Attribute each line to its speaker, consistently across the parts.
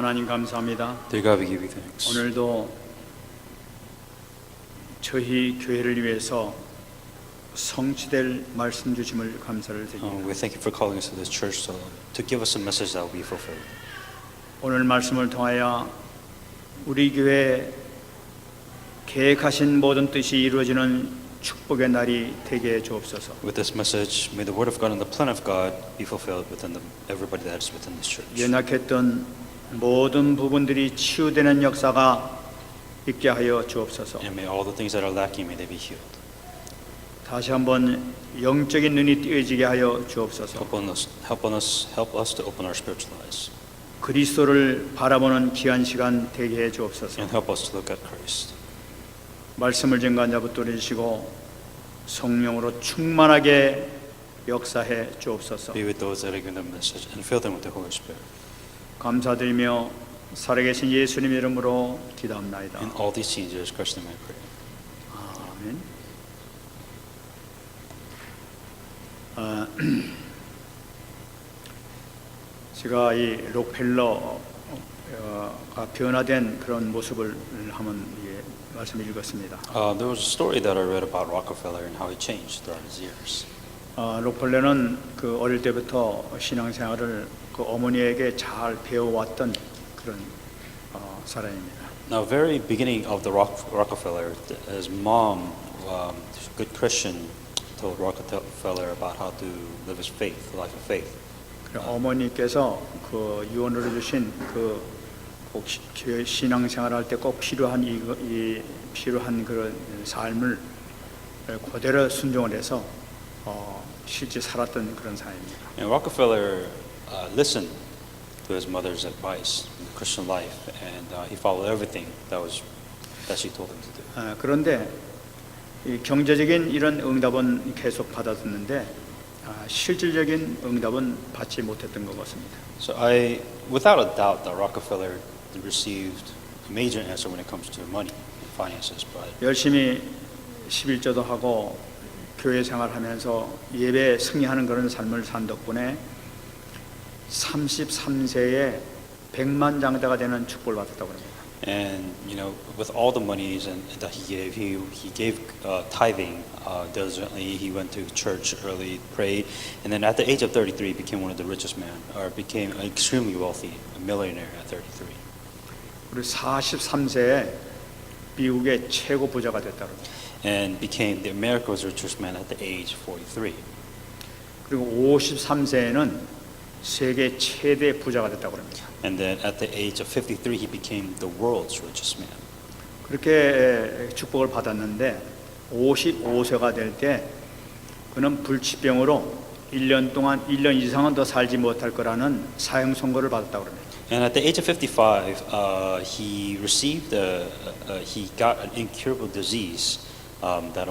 Speaker 1: 하나님 감사합니다.
Speaker 2: Dear God, we give you thanks.
Speaker 1: 오늘도 저희 교회를 위해서 성취될 말씀 주심을 감사를 드립니다.
Speaker 2: We thank you for calling us to this church to give us a message that will be fulfilled.
Speaker 1: 오늘 말씀을 통하여 우리 교회 계획하신 모든 뜻이 이루어지는 축복의 날이 되게 해 주옵소서.
Speaker 2: With this message, may the word of God and the plan of God be fulfilled within everybody that is within this church.
Speaker 1: 연약했던 모든 부분들이 치유되는 역사가 있게 하여 주옵소서.
Speaker 2: And may all the things that are lacking, may they be healed.
Speaker 1: 다시 한번 영적인 눈이 띄어지게 하여 주옵소서.
Speaker 2: Help us to open our spiritual eyes.
Speaker 1: 그리스도를 바라보는 귀한 시간 되게 해 주옵소서.
Speaker 2: And help us to look at Christ.
Speaker 1: 말씀을 증거한 자부터 주시고 성령으로 충만하게 역사해 주옵소서.
Speaker 2: Be with those that are given the message and fill them with the Holy Spirit.
Speaker 1: 감사드리며 살아계신 예수님 이름으로 기도합나이다.
Speaker 2: In all these things, in Christ's name I pray.
Speaker 1: 아멘. 제가 이 록펠러가 변화된 그런 모습을 한번 말씀 읽었습니다.
Speaker 2: There was a story that I read about Rockefeller and how he changed throughout his years.
Speaker 1: 록펠러는 그 어릴 때부터 신앙생활을 그 어머니에게 잘 배워왔던 그런 사람입니다.
Speaker 2: Now, very beginning of the Rockefeller, his mom, good Christian, told Rockefeller about how to live his faith, life of faith.
Speaker 1: 어머니께서 그 유언으로 주신 그 꼭 신앙생활할 때 꼭 필요한 필요한 그런 삶을 그대로 순종을 해서 실제 살았던 그런 사람입니다.
Speaker 2: And Rockefeller listened to his mother's advice in the Christian life, and he followed everything that she told him to do.
Speaker 1: 그런데 이 경제적인 이런 응답은 계속 받았는데 실질적인 응답은 받지 못했던 것 같습니다.
Speaker 2: So without a doubt, that Rockefeller received a major answer when it comes to money and finances, but
Speaker 1: 열심히 11조도 하고 교회 생활하면서 예배 승리하는 그런 삶을 산 덕분에 33세에 백만장자가 되는 축복을 받았다고 합니다.
Speaker 2: And with all the monies that he gave tithing diligently. He went to church early, prayed, and then at the age of 33, became one of the richest men, or became extremely wealthy, a millionaire at 33.
Speaker 1: 그리고 43세에 미국의 최고 부자가 됐다고 합니다.
Speaker 2: And became the America's richest man at the age 43.
Speaker 1: 그리고 53세에는 세계 최대 부자가 됐다고 합니다.
Speaker 2: And then at the age of 53, he became the world's richest man.
Speaker 1: 그렇게 축복을 받았는데 55세가 될 때 그는 불치병으로 1년 이상은 더 살지 못할 거라는 사형 선고를 받았다고 합니다.
Speaker 2: And at the age of 55, he got an incurable disease that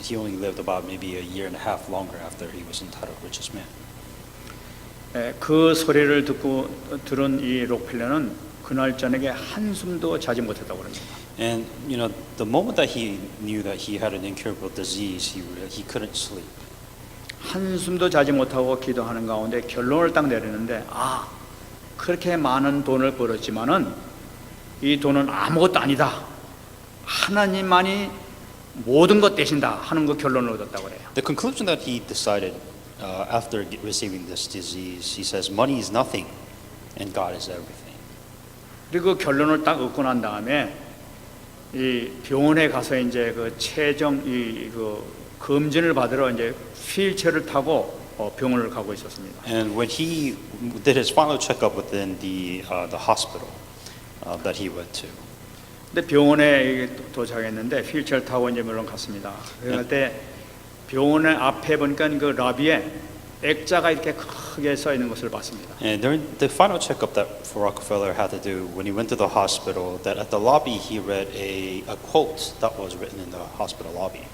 Speaker 2: he only lived about maybe a year and a half longer after he was entitled richest man.
Speaker 1: 그 소리를 들은 이 록펠러는 그날 저녁에 한숨도 자지 못했다고 합니다.
Speaker 2: And the moment that he knew that he had an incurable disease, he couldn't sleep.
Speaker 1: 한숨도 자지 못하고 기도하는 가운데 결론을 딱 내리는데 그렇게 많은 돈을 벌었지만은 이 돈은 아무것도 아니다. 하나님만이 모든 것 되신다 하는 그 결론을 얻었다고 그래요.
Speaker 2: The conclusion that he decided after receiving this disease, he says, money is nothing, and God is everything.
Speaker 1: 그리고 그 결론을 딱 얻고 난 다음에 이 병원에 가서 이제 그 최종 그 검진을 받으러 이제 휠체어를 타고 병원을 가고 있었습니다.
Speaker 2: And when he did his final checkup within the hospital that he went to.
Speaker 1: 근데 병원에 도착했는데 휠체어를 타고 이제 물론 갔습니다. 그럴 때 병원의 앞에 보니까 그 라비에 액자가 이렇게 크게 써 있는 것을 봤습니다.
Speaker 2: And during the final checkup that Rockefeller had to do when he went to the hospital, that at the lobby he read a quote that was written in the hospital lobby.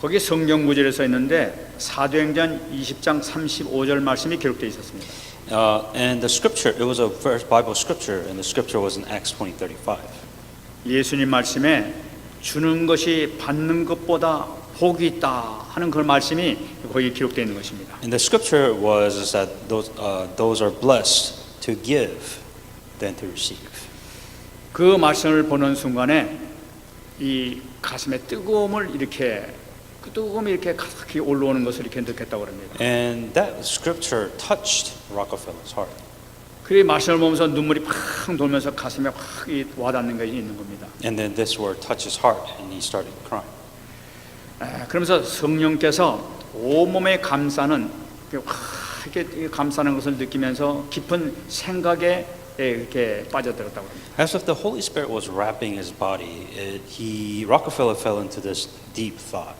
Speaker 1: 거기 성경 구절에 써 있는데 사도행전 20장 35절 말씀이 기록되어 있었습니다.
Speaker 2: And the scripture, it was a Bible scripture, and the scripture was in Acts 20:35.
Speaker 1: 예수님 말씀에 주는 것이 받는 것보다 복이 있다 하는 그 말씀이 거기 기록되어 있는 것입니다.
Speaker 2: And the scripture was that those are blessed to give than to receive.
Speaker 1: 그 말씀을 보는 순간에 이 가슴에 뜨거움을 이렇게 그 뜨거움이 이렇게 가득히 올라오는 것을 이렇게 느꼈다고 합니다.
Speaker 2: And that scripture touched Rockefeller's heart.
Speaker 1: 그 말씀을 보면서 눈물이 팍 돌면서 가슴에 확 와닿는 것이 있는 겁니다.
Speaker 2: And then this word touched his heart, and he started crying.
Speaker 1: 그러면서 성령께서 온몸에 감싸는 이렇게 감싸는 것을 느끼면서 깊은 생각에 이렇게 빠져들었다고 합니다.
Speaker 2: As if the Holy Spirit was wrapping his body, Rockefeller fell into this deep thought.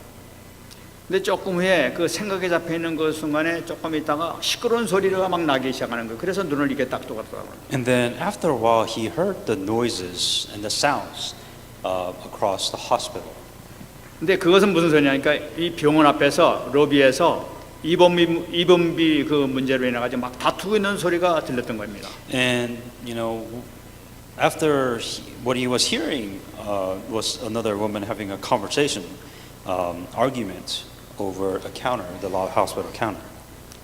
Speaker 1: 근데 조금 후에 그 생각에 잡혀 있는 그 순간에 조금 있다가 시끄러운 소리가 막 나기 시작하는 거예요. 그래서 눈을 이렇게 딱 뜨거웠다고 합니다.
Speaker 2: And then after a while, he heard the noises and the sounds across the hospital.
Speaker 1: 근데 그것은 무슨 소리냐니까 이 병원 앞에서 로비에서 입원비 그 문제로 인해 가지고 막 다투고 있는 소리가 들렸던 겁니다.
Speaker 2: And after what he was hearing was another woman having a conversation, argument over a counter, the hospital counter.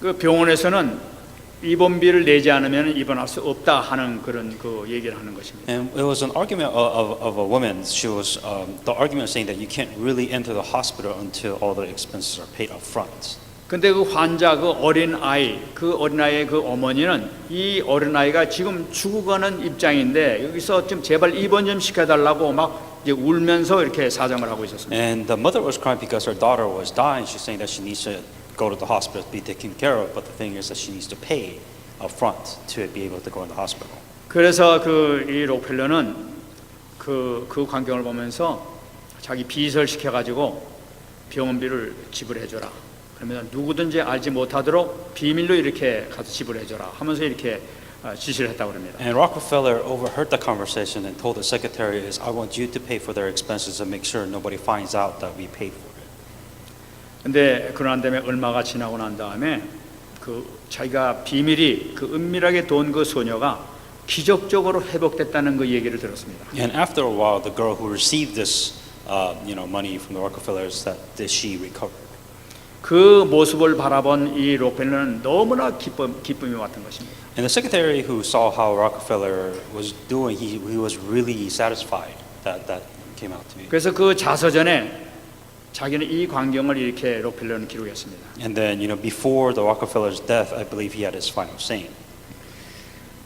Speaker 1: 그 병원에서는 입원비를 내지 않으면 입원할 수 없다 하는 그런 그 얘기를 하는 것입니다.
Speaker 2: And it was an argument of a woman. She was the argument saying that you can't really enter the hospital until all the expenses are paid up front.
Speaker 1: 근데 그 환자 그 어린아이의 그 어머니는 이 어린아이가 지금 죽어가는 입장인데 여기서 좀 제발 입원 좀 시켜달라고 막 이제 울면서 이렇게 사정을 하고 있었습니다.
Speaker 2: And the mother was crying because her daughter was dying. She's saying that she needs to go to the hospital to be taken care of, but the thing is that she needs to pay up front to be able to go in the hospital.
Speaker 1: 그래서 이 록펠러는 그 광경을 보면서 자기 비서를 시켜가지고 병원비를 지불해줘라. 그러면 누구든지 알지 못하도록 비밀로 이렇게 가서 지불해줘라 하면서 이렇게 지시를 했다고 합니다.
Speaker 2: And Rockefeller overheard the conversation and told the secretary, "I want you to pay for their expenses and make sure nobody finds out that we paid for it."
Speaker 1: 근데 그러한 다음에 얼마가 지나고 난 다음에 그 자기가 비밀이 그 은밀하게 돈 그 소녀가 기적적으로 회복됐다는 그 얘기를 들었습니다.
Speaker 2: And after a while, the girl who received this, money from the Rockefellers, that she recovered.
Speaker 1: 그 모습을 바라본 이 록펠러는 너무나 기쁨이 왔던 것입니다.
Speaker 2: And the secretary who saw how Rockefeller was doing, he was really satisfied that came out to me.
Speaker 1: 그래서 그 자서전에 자기는 이 광경을 이렇게 록펠러는 기록했습니다.
Speaker 2: And then, before the Rockefeller's death, I believe he had his final saying.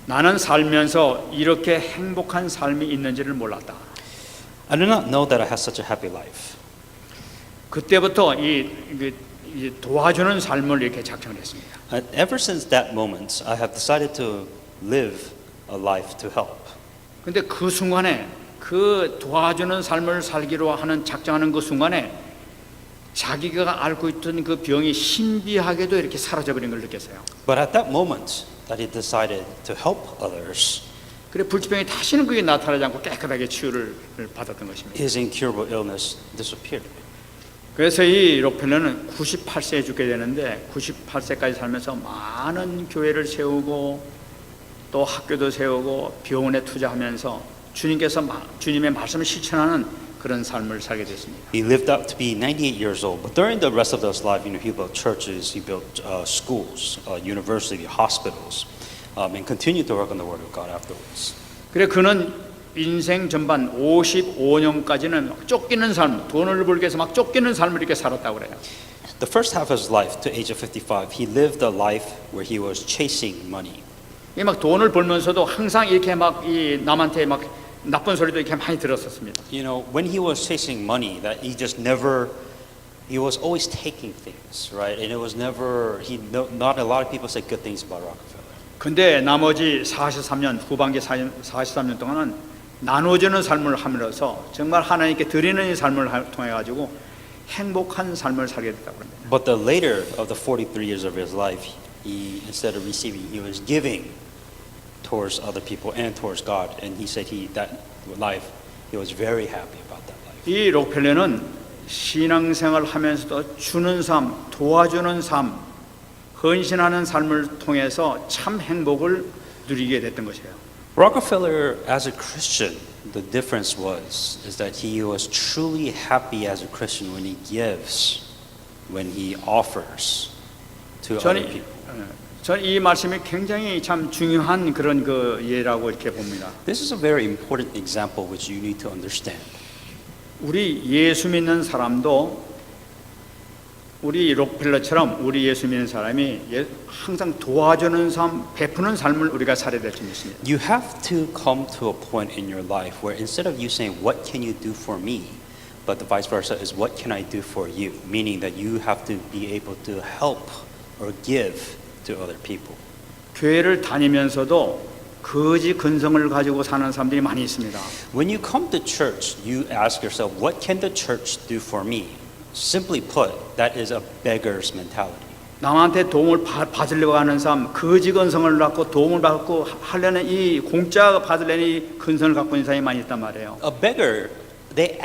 Speaker 1: 나는 살면서 이렇게 행복한 삶이 있는지를 몰랐다.
Speaker 2: I did not know that I had such a happy life.
Speaker 1: 그때부터 이 도와주는 삶을 이렇게 작정했습니다.
Speaker 2: Ever since that moment, I have decided to live a life to help.
Speaker 1: 근데 그 순간에 그 도와주는 삶을 살기로 하는 작정하는 그 순간에 자기가 앓고 있던 그 병이 신비하게도 이렇게 사라져 버린 걸 느꼈어요.
Speaker 2: But at that moment that he decided to help others,
Speaker 1: 그래 불치병이 다시는 그게 나타나지 않고 깨끗하게 치유를 받았던 것입니다.
Speaker 2: his incurable illness disappeared.
Speaker 1: 그래서 이 록펠러는 98세에 죽게 되는데 98세까지 살면서 많은 교회를 세우고 또 학교도 세우고 병원에 투자하면서 주님의 말씀을 실천하는 그런 삶을 살게 됐습니다.
Speaker 2: He lived up to be 98 years old, but during the rest of his life, he built churches, he built schools, university, hospitals, and continued to work on the Word of God afterwards.
Speaker 1: 그래 그는 인생 전반 55년까지는 쫓기는 삶, 돈을 벌기 위해서 막 쫓기는 삶을 이렇게 살았다고 그래요.
Speaker 2: The first half of his life, to age of 55, he lived a life where he was chasing money.
Speaker 1: 이 막 돈을 벌면서도 항상 이렇게 막 이 남한테 막 나쁜 소리도 이렇게 많이 들었었습니다.
Speaker 2: When he was chasing money, that he was always taking things, right? And it was never, not a lot of people said good things about Rockefeller.
Speaker 1: 근데 나머지 43년, 후반기 43년 동안은 나눠주는 삶을 함으로써 정말 하나님께 드리는 이 삶을 통해 가지고 행복한 삶을 살게 됐다고 합니다.
Speaker 2: But the later of the 43 years of his life, he instead of receiving, he was giving towards other people and towards God. And he said that life, he was very happy about that life.
Speaker 1: 이 록펠러는 신앙생활을 하면서도 주는 삶, 도와주는 삶, 헌신하는 삶을 통해서 참 행복을 누리게 됐던 것이에요.
Speaker 2: Rockefeller, as a Christian, the difference is that he was truly happy as a Christian when he gives, when he offers to other people.
Speaker 1: 저는 이 말씀이 굉장히 참 중요한 그런 그 예라고 이렇게 봅니다.
Speaker 2: This is a very important example which you need to understand.
Speaker 1: 우리 예수 믿는 사람도 우리 록펠러처럼 우리 예수 믿는 사람이 항상 도와주는 삶, 베푸는 삶을 우리가 살아야 될 줄 믿습니다.
Speaker 2: You have to come to a point in your life where instead of you saying, "What can you do for me?" but the vice versa is, "What can I do for you?" Meaning that you have to be able to help or give to other people.
Speaker 1: 교회를 다니면서도 거지 근성을 가지고 사는 사람들이 많이 있습니다.
Speaker 2: When you come to church, you ask yourself, "What can the church do for me?" Simply put, that is a beggar's mentality.
Speaker 1: 남한테 도움을 받으려고 하는 사람, 거지 근성을 갖고 도움을 받고 하려는 이 공짜 받으려는 이 근성을 갖고 있는 사람이 많이 있단 말이에요.
Speaker 2: A beggar, they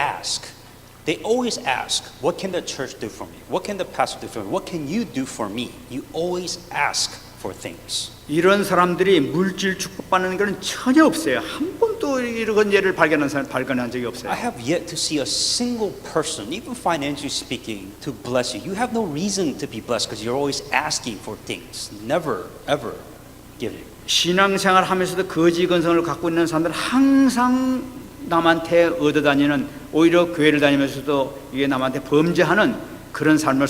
Speaker 2: always ask, "What can the church do for me? What can the pastor do for me? What can you do for me?" You always ask for things.
Speaker 1: 이런 사람들이 물질 축복받는 것은 전혀 없어요. 한 번도 이런 예를 발견한 적이 없어요.
Speaker 2: I have yet to see a single person, even financially speaking, to bless you. You have no reason to be blessed because you're always asking for things, never, ever giving.
Speaker 1: 신앙생활 하면서도 거지 근성을 갖고 있는 사람들은 항상 남한테 얻어다니는, 오히려 교회를 다니면서도 이게 남한테 범죄하는 그런 삶을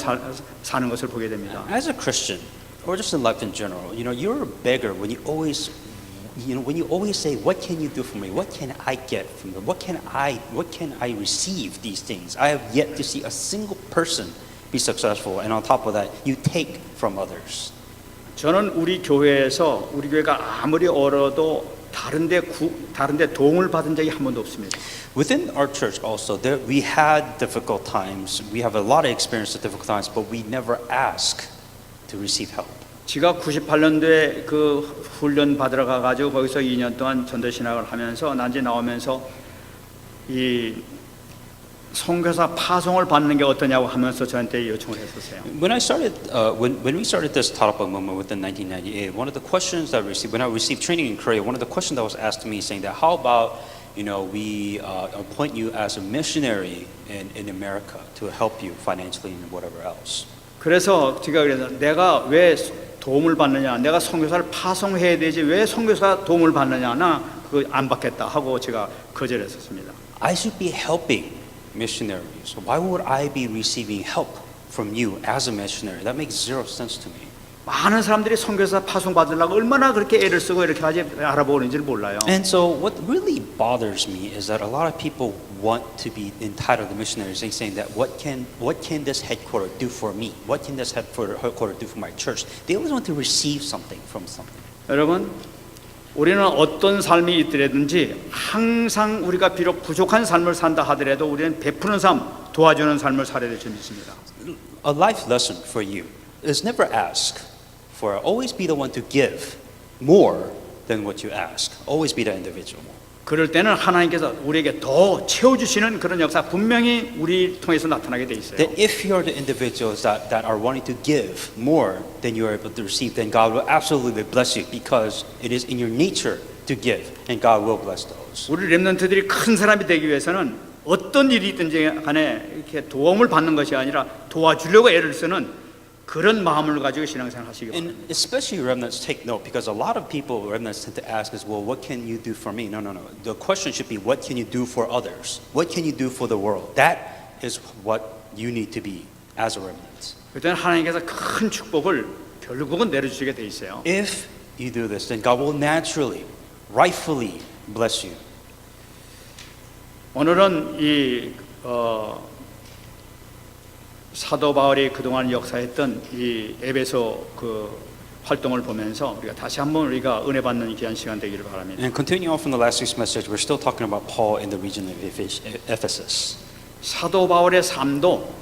Speaker 1: 사는 것을 보게 됩니다.
Speaker 2: As a Christian, or just in life in general, you're a beggar when you always say, "What can you do for me? What can I get from you? What can I receive these things?" I have yet to see a single person be successful, and on top of that, you take from others.
Speaker 1: 저는 우리 교회가 아무리 어려도 다른데 도움을 받은 적이 한 번도 없습니다.
Speaker 2: Within our church also, we had difficult times. We have a lot of experience with difficult times, but we never ask to receive help.
Speaker 1: 제가 98년도에 그 훈련 받으러 가가지고 거기서 2년 동안 전도 신학을 하면서 난지 나오면서 이 선교사 파송을 받는 게 어떠냐고 하면서 저한테 요청을 했었어요.
Speaker 2: When we started this Tarapa movement within 1998, one of the questions that I received when I received training in Korea, one of the questions that was asked to me saying that how about we appoint you as a missionary in America to help you financially and whatever else.
Speaker 1: 그래서 내가 왜 도움을 받느냐, 내가 선교사를 파송해야 되지 왜 선교사 도움을 받느냐나 그거 안 받겠다 하고 제가 거절했었습니다.
Speaker 2: I should be helping missionaries. Why would I be receiving help from you as a missionary? That makes zero sense to me.
Speaker 1: 많은 사람들이 선교사 파송 받으려고 얼마나 그렇게 애를 쓰고 이렇게 하지 알아보는지를 몰라요.
Speaker 2: And so what really bothers me is that a lot of people want to be entitled to missionaries and saying that what can this headquarter do for me? What can this headquarter do for my church? They always want to receive something from something.
Speaker 1: 여러분, 우리는 어떤 삶이 있더라든지 항상 우리가 비록 부족한 삶을 산다 하더라도 우리는 베푸는 삶, 도와주는 삶을 살아야 될 줄 믿습니다.
Speaker 2: A life lesson for you is never ask for, always be the one to give more than what you ask. Always be the individual.
Speaker 1: 그럴 때는 하나님께서 우리에게 더 채워주시는 그런 역사 분명히 우리 통해서 나타나게 돼 있어요.
Speaker 2: That if you are the individuals that are wanting to give more than you are able to receive, then God will absolutely bless you because it is in your nature to give, and God will bless those.
Speaker 1: 우리 렘넌트들이 큰 사람이 되기 위해서는 어떤 일이 있든지 간에 이렇게 도움을 받는 것이 아니라 도와주려고 애를 쓰는 그런 마음을 가지고 신앙생활 하시기 바랍니다.
Speaker 2: And especially remnants take note because a lot of people remnants tend to ask is, well, what can you do for me? No. The question should be, what can you do for others? What can you do for the world? That is what you need to be as a remnant.
Speaker 1: 그때는 하나님께서 큰 축복을 결국은 내려주시게 돼 있어요.
Speaker 2: If you do this, then God will naturally, rightfully bless you.
Speaker 1: 오늘은 사도 바울이 그동안 역사했던 이 에베소 그 활동을 보면서 우리가 다시 한번 우리가 은혜 받는 귀한 시간 되기를 바랍니다.
Speaker 2: And continuing on from the last week's message, we're still talking about Paul in the region of Ephesus.
Speaker 1: 사도 바울의 삶도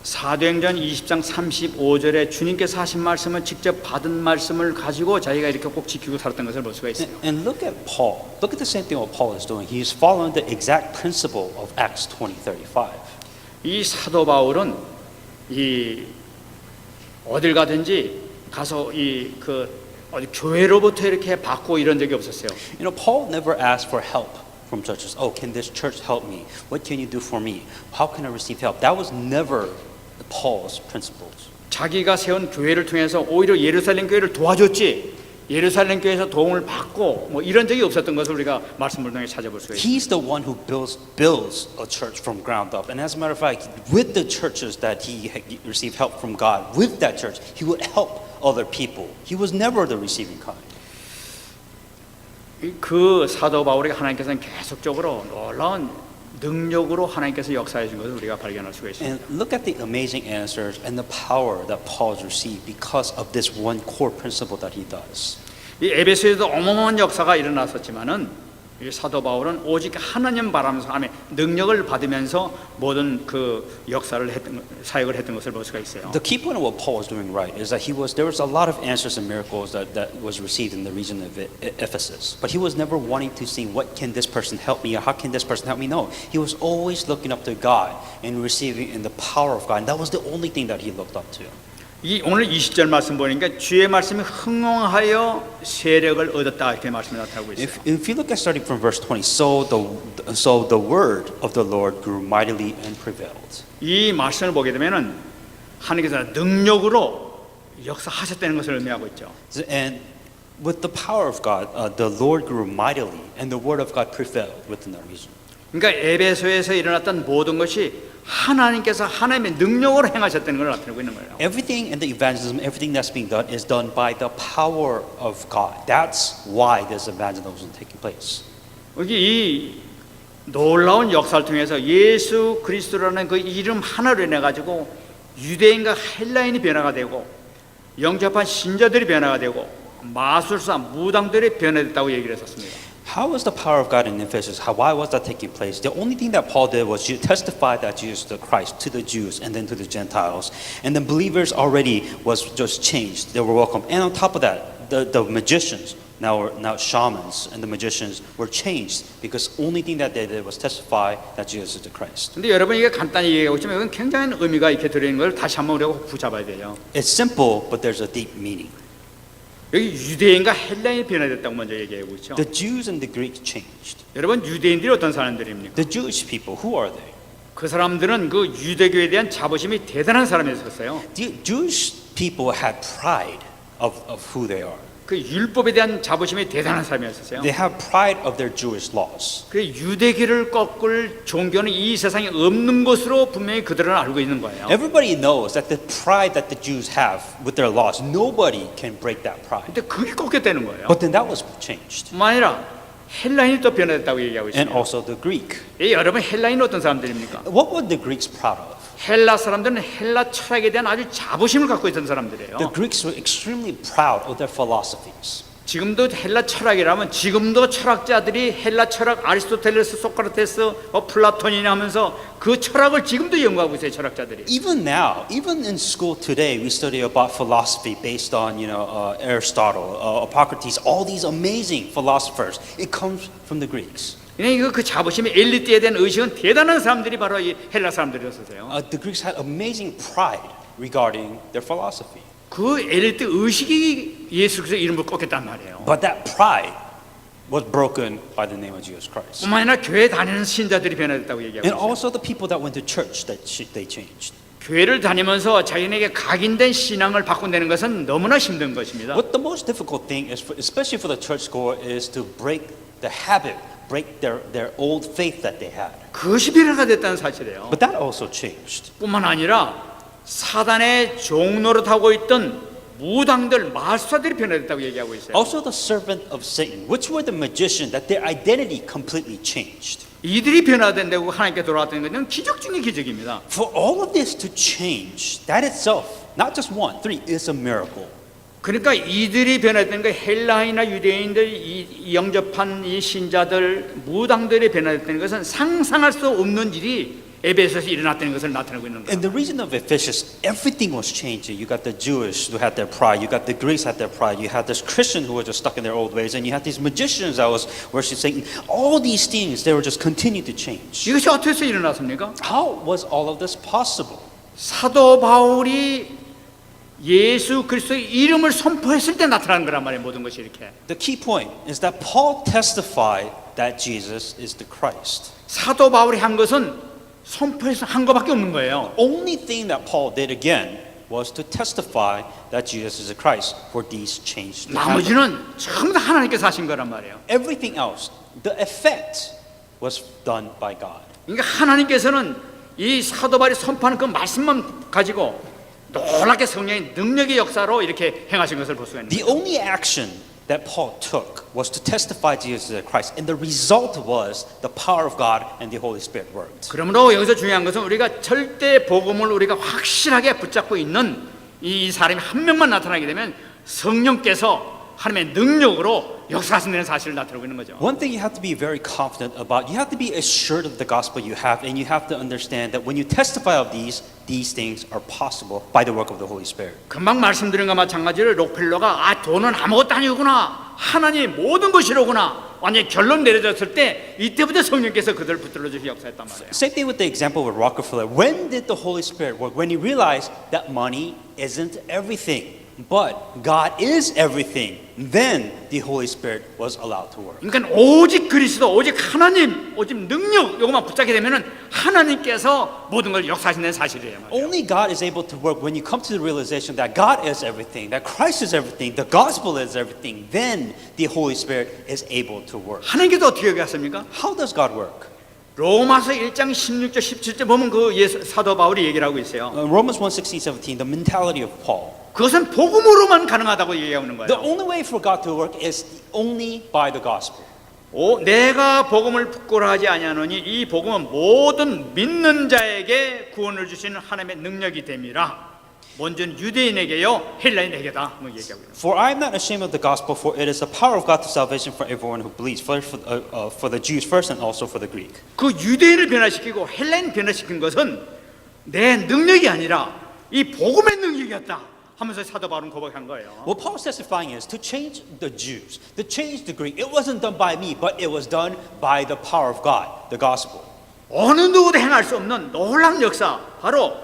Speaker 1: 사도행전 20장 35절에 주님께서 하신 말씀은 직접 받은 말씀을 가지고 자기가 이렇게 꼭 지키고 살았던 것을 볼 수가 있어요.
Speaker 2: And look at Paul. Look at the same thing what Paul is doing. He is following the exact principle of Acts 20:35.
Speaker 1: 이 사도 바울은 어딜 가든지 가서 어디 교회로부터 이렇게 받고 이런 적이 없었어요.
Speaker 2: Paul never asked for help from churches. Oh, can this church help me? What can you do for me? How can I receive help? That was never Paul's principles.
Speaker 1: 자기가 세운 교회를 통해서 오히려 예루살렘 교회를 도와줬지 예루살렘 교회에서 도움을 받고 뭐 이런 적이 없었던 것을 우리가 말씀을 통해 찾아볼 수가 있습니다.
Speaker 2: He's the one who builds a church from ground up. And as a matter of fact, with the churches that he received help from God, with that church, he would help other people. He was never the receiving kind.
Speaker 1: 그 사도 바울에게 하나님께서는 계속적으로 놀라운 능력으로 하나님께서 역사해 준 것을 우리가 발견할 수가 있습니다.
Speaker 2: And look at the amazing answers and the power that Paul's received because of this one core principle that he does.
Speaker 1: 이 에베소에도 어마어마한 역사가 일어났었지만은 이 사도 바울은 오직 하나님 바람에 능력을 받으면서 모든 그 역사를 했던 사역을 했던 것을 볼 수가 있어요.
Speaker 2: The key point of what Paul was doing right is that there was a lot of answers and miracles that was received in the region of Ephesus. But he was never wanting to see what can this person help me or how can this person help me. No, he was always looking up to God and receiving in the power of God. And that was the only thing that he looked up to.
Speaker 1: 이 오늘 20절 말씀 보니까 주의 말씀이 흥왕하여 세력을 얻었다 이렇게 말씀이 나타나고 있어요.
Speaker 2: If you look at starting from verse 20, so the word of the Lord grew mightily and prevailed.
Speaker 1: 이 말씀을 보게 되면은 하나님께서 능력으로 역사하셨다는 것을 의미하고 있죠.
Speaker 2: And with the power of God, the Lord grew mightily, and the word of God prevailed within that region.
Speaker 1: 그러니까 에베소에서 일어났던 모든 것이 하나님께서 하나님의 능력으로 행하셨다는 걸 나타내고 있는 거예요.
Speaker 2: Everything in the evangelism, everything that's being done is done by the power of God. That's why this evangelism is taking place.
Speaker 1: 여기 이 놀라운 역사를 통해서 예수 그리스도라는 그 이름 하나로 인해 가지고 유대인과 헬라인이 변화가 되고 영접한 신자들이 변화가 되고 마술사 무당들이 변화됐다고 얘기를 했었습니다.
Speaker 2: How was the power of God in Ephesus? Why was that taking place? The only thing that Paul did was to testify that Jesus is the Christ to the Jews and then to the Gentiles. And the believers already was just changed. They were welcome. And on top of that, the magicians, now shamans and the magicians were changed because only thing that they did was testify that Jesus is the Christ.
Speaker 1: 근데 여러분 이게 간단히 얘기하고 있지만 이건 굉장한 의미가 이렇게 들어있는 걸 다시 한번 우리가 붙잡아야 돼요.
Speaker 2: It's simple, but there's a deep meaning.
Speaker 1: 여기 유대인과 헬라인이 변화됐다고 먼저 얘기하고 있죠.
Speaker 2: The Jews and the Greeks changed.
Speaker 1: 여러분 유대인들이 어떤 사람들입니까?
Speaker 2: The Jewish people, who are they?
Speaker 1: 그 사람들은 그 유대교에 대한 자부심이 대단한 사람이었어요.
Speaker 2: The Jewish people had pride of who they are.
Speaker 1: 그 율법에 대한 자부심이 대단한 사람이었어요.
Speaker 2: They have pride of their Jewish laws.
Speaker 1: 그 유대교를 꺾을 종교는 이 세상에 없는 것으로 분명히 그들은 알고 있는 거예요.
Speaker 2: Everybody knows that the pride that the Jews have with their laws, nobody can break that pride.
Speaker 1: 근데 그게 꺾였다는 거예요.
Speaker 2: But then that was changed.
Speaker 1: 뿐만 아니라 헬라인이 또 변화됐다고 얘기하고
Speaker 2: And
Speaker 1: 있습니다.
Speaker 2: also the Greek.
Speaker 1: 여러분 헬라인은 어떤 사람들입니까?
Speaker 2: What were the Greeks proud of?
Speaker 1: 헬라 사람들은 헬라 철학에 대한 아주 자부심을 갖고 있던 사람들이에요.
Speaker 2: The Greeks were extremely proud of their philosophies.
Speaker 1: 지금도 헬라 철학이라면 지금도 철학자들이 헬라 철학 아리스토텔레스, 소크라테스, 플라톤이나 하면서 그 철학을 지금도 연구하고 있어요, 철학자들이.
Speaker 2: Even now, even in school today, we study about philosophy based on, Aristotle, Hippocrates, all these amazing philosophers. It comes from the Greeks.
Speaker 1: 그 자부심의 엘리트에 대한 의식은 대단한 사람들이 바로 이 헬라 사람들이었어요.
Speaker 2: The Greeks had amazing pride regarding their philosophy.
Speaker 1: 그 엘리트 의식이 예수 그리스도 이름을 꺾였단 말이에요.
Speaker 2: But that pride was broken by the name of Jesus Christ.
Speaker 1: 뿐만 아니라 교회 다니는 신자들이 변화됐다고 얘기하고
Speaker 2: And
Speaker 1: 있어요.
Speaker 2: also the people that went to church, they changed.
Speaker 1: 교회를 다니면서 자기에게 각인된 신앙을 바꾼다는 것은 너무나 힘든 것입니다.
Speaker 2: What the most difficult thing is, especially for the churchgoer, is to break the habit, break their old faith that they had.
Speaker 1: 그것이 변화가 됐다는 사실이에요.
Speaker 2: But that also changed.
Speaker 1: 뿐만 아니라 사단의 종노릇하고 있던 무당들, 마술사들이 변화됐다고 얘기하고 있어요.
Speaker 2: Also the servant of Satan, which were the magician, that their identity completely changed.
Speaker 1: 이들이 변화된다고 하나님께 돌아왔다는 것은 기적 중의 기적입니다.
Speaker 2: For all of this to change, that itself, not just one, three, is a miracle.
Speaker 1: 그러니까 이들이 변화된 거 헬라인이나 유대인들, 이 영접한 이 신자들, 무당들이 변화됐다는 것은 상상할 수 없는 일이 에베소에서 일어났다는 것을 나타내고 있는 거예요.
Speaker 2: In the region of Ephesus, everything was changing. You got the Jewish who had their pride. You got the Greeks had their pride. You had this Christian who were just stuck in their old ways, and you had these magicians that was worshiping Satan. All these things, they were just continuing to change.
Speaker 1: 이것이 어떻게 해서 일어났습니까?
Speaker 2: How was all of this possible?
Speaker 1: 사도 바울이 예수 그리스도의 이름을 선포했을 때 나타난 거란 말이에요. 모든 것이 이렇게.
Speaker 2: The key point is that Paul testified that Jesus is the Christ.
Speaker 1: 사도 바울이 한 것은 선포해서 한 것밖에 없는 거예요.
Speaker 2: The only thing that Paul did again was to testify that Jesus is the Christ for these changes to happen.
Speaker 1: 나머지는 전부 다 하나님께서 하신 거란 말이에요.
Speaker 2: Everything else, the effect was done by God.
Speaker 1: 그러니까 하나님께서는 이 사도 바울이 선포하는 그 말씀만 가지고 놀랍게 성령의 능력의 역사로 이렇게 행하신 것을 볼 수가 있는
Speaker 2: The
Speaker 1: 거예요.
Speaker 2: only action that Paul took was to testify Jesus is Christ, and the result was the power of God and the Holy Spirit worked.
Speaker 1: 그러므로 여기서 중요한 것은 우리가 절대 복음을 우리가 확실하게 붙잡고 있는 이 사람이 한 명만 나타나게 되면 성령께서 하나님의 능력으로 역사하신다는 사실을 나타내고 있는 거죠.
Speaker 2: One thing you have to be very confident about, you have to be assured of the gospel you have, and you have to understand that when you testify of these things are possible by the work of the Holy Spirit.
Speaker 1: 금방 말씀드린 것과 마찬가지로 록펠러가 돈은 아무것도 아니구나, 하나님 모든 것이로구나 완전히 결론 내려졌을 때 이때부터 성령께서 그들을 붙들어 주시 역사했단 말이에요.
Speaker 2: Same thing with the example with Rockefeller. When did the Holy Spirit work? When he realized that money isn't everything, but God is everything, then the Holy Spirit was allowed to work.
Speaker 1: 그러니까 오직 그리스도, 오직 하나님, 오직 능력 요것만 붙잡게 되면은 하나님께서 모든 걸 역사하시는 사실이에요. 말이에요.
Speaker 2: Only God is able to work when you come to the realization that God is everything, that Christ is everything, the gospel is everything, then the Holy Spirit is able to work.
Speaker 1: 하나님께서 어떻게 하겠습니까?
Speaker 2: How does God work?
Speaker 1: 로마서 1장 16절 17절 보면 그 사도 바울이 얘기를 하고 있어요.
Speaker 2: Romans 1:16, 17, the mentality of Paul.
Speaker 1: 그것은 복음으로만 가능하다고 얘기하는
Speaker 2: The
Speaker 1: 거예요.
Speaker 2: only way for God to work is only by the gospel.
Speaker 1: 내가 복음을 부끄러워하지 아니하노니 이 복음은 모든 믿는 자에게 구원을 주시는 하나님의 능력이 됨이라. 먼저는 유대인에게요, 헬라인에게다. 뭐 얘기하고 있어요.
Speaker 2: For I am not ashamed of the gospel, for it is the power of God to salvation for everyone who believes, first for the Jews first and also for the Greek.
Speaker 1: 그 유대인을 변화시키고 헬라인 변화시킨 것은 내 능력이 아니라 이 복음의 능력이었다 하면서 사도 바울은 고백한 거예요.
Speaker 2: What Paul is testifying is to change the Jews, to change the Greek. It wasn't done by me, but it was done by the power of God, the gospel.
Speaker 1: 어느 누구도 행할 수 없는 놀라운 역사, 바로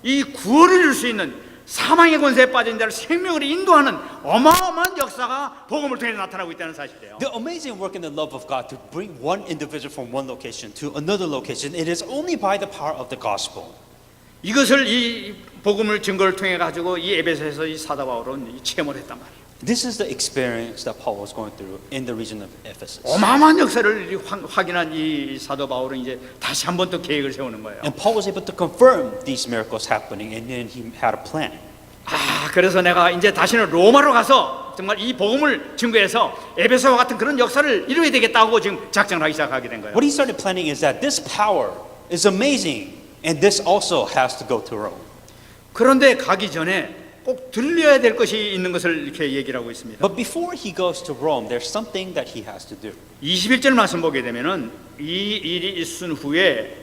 Speaker 1: 이 구원을 줄 수 있는 사망의 권세에 빠진 자를 생명으로 인도하는 어마어마한 역사가 복음을 통해 나타나고 있다는 사실이에요.
Speaker 2: The amazing work and the love of God to bring one individual from one location to another location, it is only by the power of the gospel.
Speaker 1: 이것을 이 복음을 증거를 통해 가지고 이 에베소에서 이 사도 바울은 체험을 했단 말이에요.
Speaker 2: This is the experience that Paul was going through in the region of Ephesus.
Speaker 1: 어마어마한 역사를 확인한 이 사도 바울은 이제 다시 한 번 또 계획을 세우는 거예요.
Speaker 2: And Paul was able to confirm these miracles happening, and then he had a plan.
Speaker 1: 그래서 내가 이제 다시는 로마로 가서 정말 이 복음을 증거해서 에베소와 같은 그런 역사를 이루어야 되겠다고 지금 작정을 하기 시작하게 된 거예요.
Speaker 2: What he started planning is that this power is amazing, and this also has to go to Rome.
Speaker 1: 그런데 가기 전에 꼭 들려야 될 것이 있는 것을 이렇게 얘기를 하고 있습니다.
Speaker 2: But before he goes to Rome, there's something that he has to do.
Speaker 1: 21절 말씀 보게 되면은 이 일이 있은 후에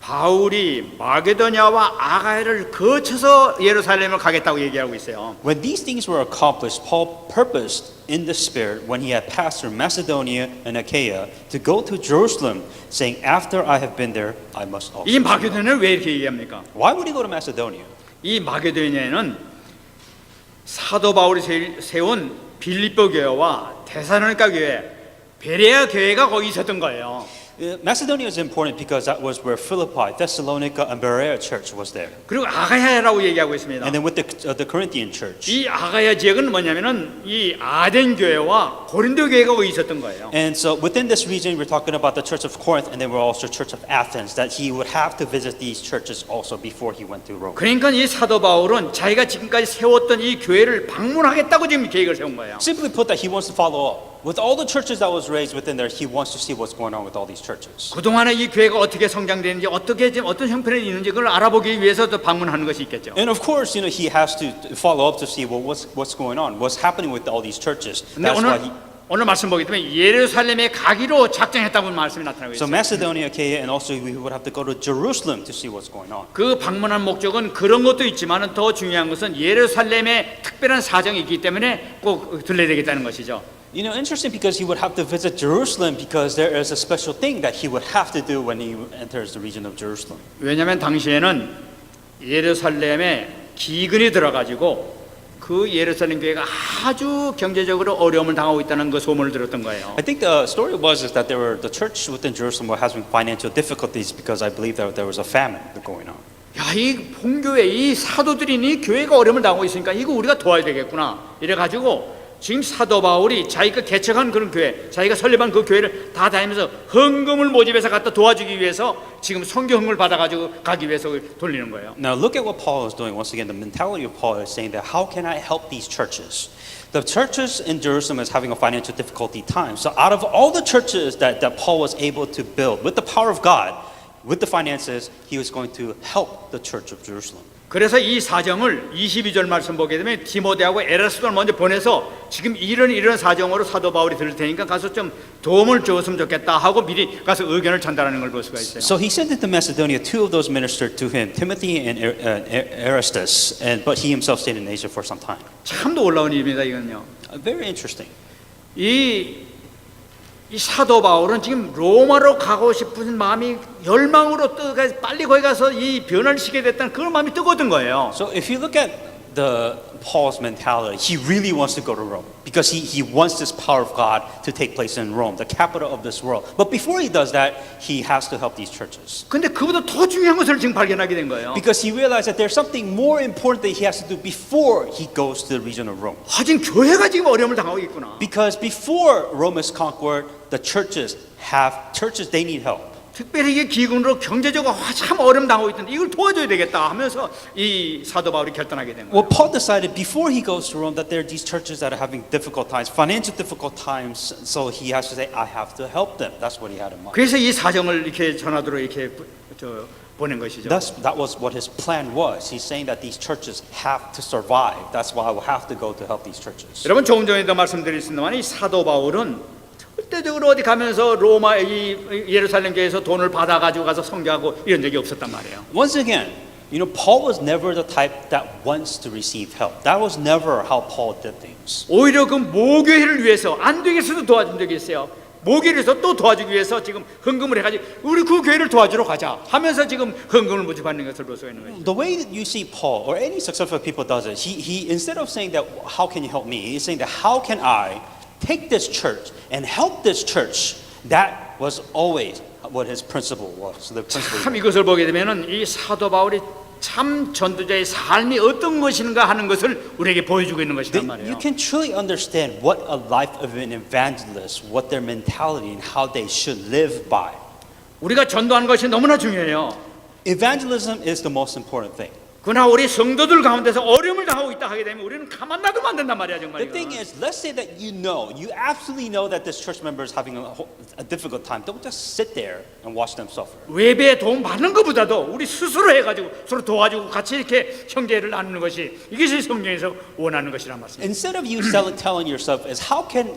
Speaker 1: 바울이 마게도냐와 아가야를 거쳐서 예루살렘을 가겠다고 얘기하고 있어요.
Speaker 2: When these things were accomplished, Paul purposed in the Spirit, when he had passed through Macedonia and Achaia, to go to Jerusalem, saying, "After I have been there, I must also."
Speaker 1: 이 마게도냐를 왜 이렇게 얘기합니까?
Speaker 2: Why would he go to Macedonia?
Speaker 1: 이 마게도냐에는 사도 바울이 세운 빌립보 교회와 데살로니가 교회, 베레아 교회가 거기 있었던 거예요.
Speaker 2: Macedonia is important because that was where Philippi, Thessalonica, and Berea church was there.
Speaker 1: 그리고 아가야라고 얘기하고 있습니다.
Speaker 2: And then with the Corinthian church.
Speaker 1: 이 아가야 지역은 뭐냐면은 이 아덴 교회와 고린도 교회가 거기 있었던 거예요.
Speaker 2: And so within this region, we're talking about the church of Corinth, and then we're also church of Athens. That he would have to visit these churches also before he went to Rome.
Speaker 1: 그러니까 이 사도 바울은 자기가 지금까지 세웠던 이 교회를 방문하겠다고 지금 계획을 세운 거예요.
Speaker 2: Simply put, that he wants to follow up. With all the churches that was raised within there, he wants to see what's going on with all these churches.
Speaker 1: 그동안에 이 교회가 어떻게 성장되는지 어떻게 지금 어떤 형편에 있는지 그걸 알아보기 위해서 또 방문하는 것이 있겠죠.
Speaker 2: And of course, he has to follow up to see what's going on, what's happening with all these churches.
Speaker 1: 근데
Speaker 2: That's why
Speaker 1: 오늘 말씀 보기 때문에 예루살렘에 가기로 작정했다고 말씀이 나타나고
Speaker 2: So
Speaker 1: 있어요.
Speaker 2: Macedonia, Achaia, and also we would have to go to Jerusalem to see what's going on.
Speaker 1: 그 방문한 목적은 그런 것도 있지만은 더 중요한 것은 예루살렘에 특별한 사정이 있기 때문에 꼭 들려야 되겠다는 것이죠.
Speaker 2: Interesting because he would have to visit Jerusalem because there is a special thing that he would have to do when he enters the region of Jerusalem.
Speaker 1: 왜냐하면 당시에는 예루살렘에 기근이 들어가지고 그 예루살렘 교회가 아주 경제적으로 어려움을 당하고 있다는 그 소문을 들었던 거예요.
Speaker 2: I think the story was is that the church within Jerusalem was having financial difficulties because I believe that there was a famine going on.
Speaker 1: 야, 이 본교회, 이 사도들이 이 교회가 어려움을 당하고 있으니까 이거 우리가 도와야 되겠구나. 이래가지고 지금 사도 바울이 자기가 개척한 그런 교회, 자기가 설립한 그 교회를 다 다니면서 헌금을 모집해서 갖다 도와주기 위해서 지금 선교헌금을 받아가지고 가기 위해서 돌리는 거예요.
Speaker 2: Now look at what Paul is doing. Once again, the mentality of Paul is saying that how can I help these churches? The churches in Jerusalem is having a financial difficulty time. So out of all the churches that Paul was able to build with the power of God, with the finances, he was going to help the church of Jerusalem.
Speaker 1: 그래서 이 사정을 22절 말씀 보게 되면 디모데하고 에라스도를 먼저 보내서 지금 이런 사정으로 사도 바울이 들을 테니까 가서 좀 도움을 줬으면 좋겠다 하고 미리 가서 의견을 전달하는 걸 볼 수가 있어요.
Speaker 2: So he sent into Macedonia two of those ministered to him, Timothy and Erastus, but he himself stayed in Asia for some time.
Speaker 1: 참 놀라운 일입니다, 이건요.
Speaker 2: Very interesting.
Speaker 1: 이 사도 바울은 지금 로마로 가고 싶은 마음이 열망으로 빨리 거기 가서 이 변화를 시키게 됐다는 그런 마음이 뜨거든 거예요.
Speaker 2: So if you look at the Paul's mentality, he really wants to go to Rome because he wants this power of God to take place in Rome, the capital of this world. But before he does that, he has to help these churches.
Speaker 1: 근데 그보다 더 중요한 것을 지금 발견하게 된 거예요.
Speaker 2: Because he realized that there's something more important that he has to do before he goes to the region of Rome.
Speaker 1: 지금 교회가 지금 어려움을 당하고 있구나.
Speaker 2: Because before Rome is conquered, the churches they need help.
Speaker 1: 특별히 이게 기근으로 경제적으로 참 어려움 당하고 있던데 이걸 도와줘야 되겠다 하면서 이 사도 바울이 결단하게 된 거예요.
Speaker 2: Well, Paul decided before he goes to Rome that there are these churches that are having difficult times, financial difficult times, so he has to say, I have to help them. That's what he had in mind.
Speaker 1: 그래서 이 사정을 이렇게 전하도록 이렇게 보낸 것이죠.
Speaker 2: That was what his plan was. He's saying that these churches have to survive. That's why I will have to go to help these churches.
Speaker 1: 여러분 조금 전에도 말씀드렸습니다만 이 사도 바울은 절대적으로 어디 가면서 로마 이 예루살렘 교회에서 돈을 받아 가지고 가서 선교하고 이런 적이 없었단 말이에요.
Speaker 2: Once again, Paul was never the type that wants to receive help. That was never how Paul did things.
Speaker 1: 오히려 그 모교회를 위해서 안 되겠어도 도와준 적이 있어요. 모교회를 위해서 또 도와주기 위해서 지금 헌금을 해가지고 우리 그 교회를 도와주러 가자 하면서 지금 헌금을 모집하는 것을 볼 수가 있는 거죠.
Speaker 2: The way that you see Paul or any successful people does it, he instead of saying that how can you help me, he's saying that how can I take this church and help this church. That was always what his principle was. The principle.
Speaker 1: 참 이것을 보게 되면은 이 사도 바울이 참 전도자의 삶이 어떤 것인가 하는 것을 우리에게 보여주고 있는 것이란 말이에요.
Speaker 2: You can truly understand what a life of an evangelist, what their mentality and how they should live by.
Speaker 1: 우리가 전도하는 것이 너무나 중요해요.
Speaker 2: Evangelism is the most important thing.
Speaker 1: 그러나 우리 성도들 가운데서 어려움을 당하고 있다 하게 되면 우리는 가만 놔두면 안 된단 말이야 정말.
Speaker 2: The thing is, let's say that you absolutely know that this church member is having a difficult time. Don't just sit there and watch them suffer.
Speaker 1: 외부에 도움 받는 것보다도 우리 스스로 해가지고 서로 도와주고 같이 이렇게 형제를 나누는 것이 이것이 성경에서 원하는 것이란 말씀.
Speaker 2: Instead of you telling yourself is how can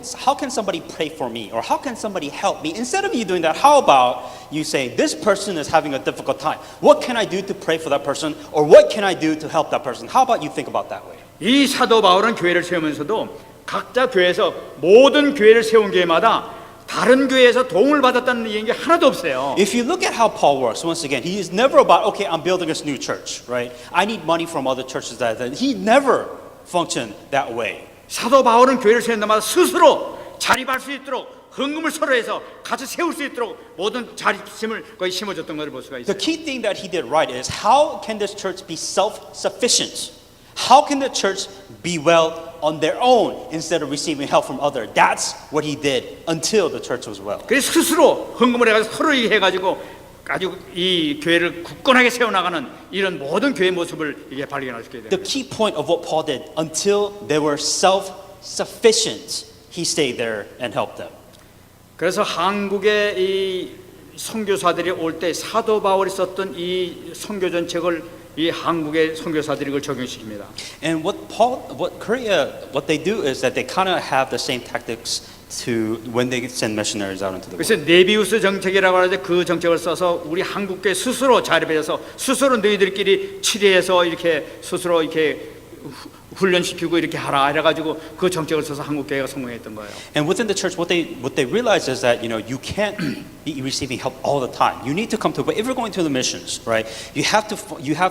Speaker 2: somebody pray for me or how can somebody help me? Instead of you doing that, how about you say this person is having a difficult time. What can I do to pray for that person or what can I do to help that person? How about you think about that way?
Speaker 1: 이 사도 바울은 교회를 세우면서도 각자 교회에서 모든 교회를 세운 교회마다 다른 교회에서 도움을 받았다는 얘기 하나도 없어요.
Speaker 2: If you look at how Paul works, once again, he is never about, okay, I'm building this new church, right? I need money from other churches. He never functioned that way.
Speaker 1: 사도 바울은 교회를 세운 데마다 스스로 자립할 수 있도록 헌금을 서로 해서 같이 세울 수 있도록 모든 자립심을 거의 심어줬던 것을 볼 수가 있어요.
Speaker 2: The key thing that he did right is how can this church be self-sufficient? How can the church be well on their own instead of receiving help from others? That's what he did until the church was well.
Speaker 1: 그래서 스스로 헌금을 해가지고 서로 해가지고 아주 이 교회를 굳건하게 세워나가는 이런 모든 교회 모습을 이게 발견할 수 있게
Speaker 2: The
Speaker 1: 됩니다.
Speaker 2: key point of what Paul did until they were self-sufficient, he stayed there and helped them.
Speaker 1: 그래서 한국의 이 선교사들이 올 때 사도 바울이 썼던 이 선교전 책을 이 한국의 선교사들이 이걸 적용시킵니다.
Speaker 2: And what they do is that they kind of have the same tactics to when they send missionaries out into the
Speaker 1: 그래서
Speaker 2: world.
Speaker 1: 네비우스 정책이라고 하는데 그 정책을 써서 우리 한국교회 스스로 자립해서 스스로 너희들끼리 치료해서 이렇게 스스로 이렇게 훈련시키고 이렇게 하라 이래가지고 그 정책을 써서 한국교회가 성공했던 거예요.
Speaker 2: And within the church, what they realize is that you can't be receiving help all the time. You need to come to. But if you're going to the missions, right, you have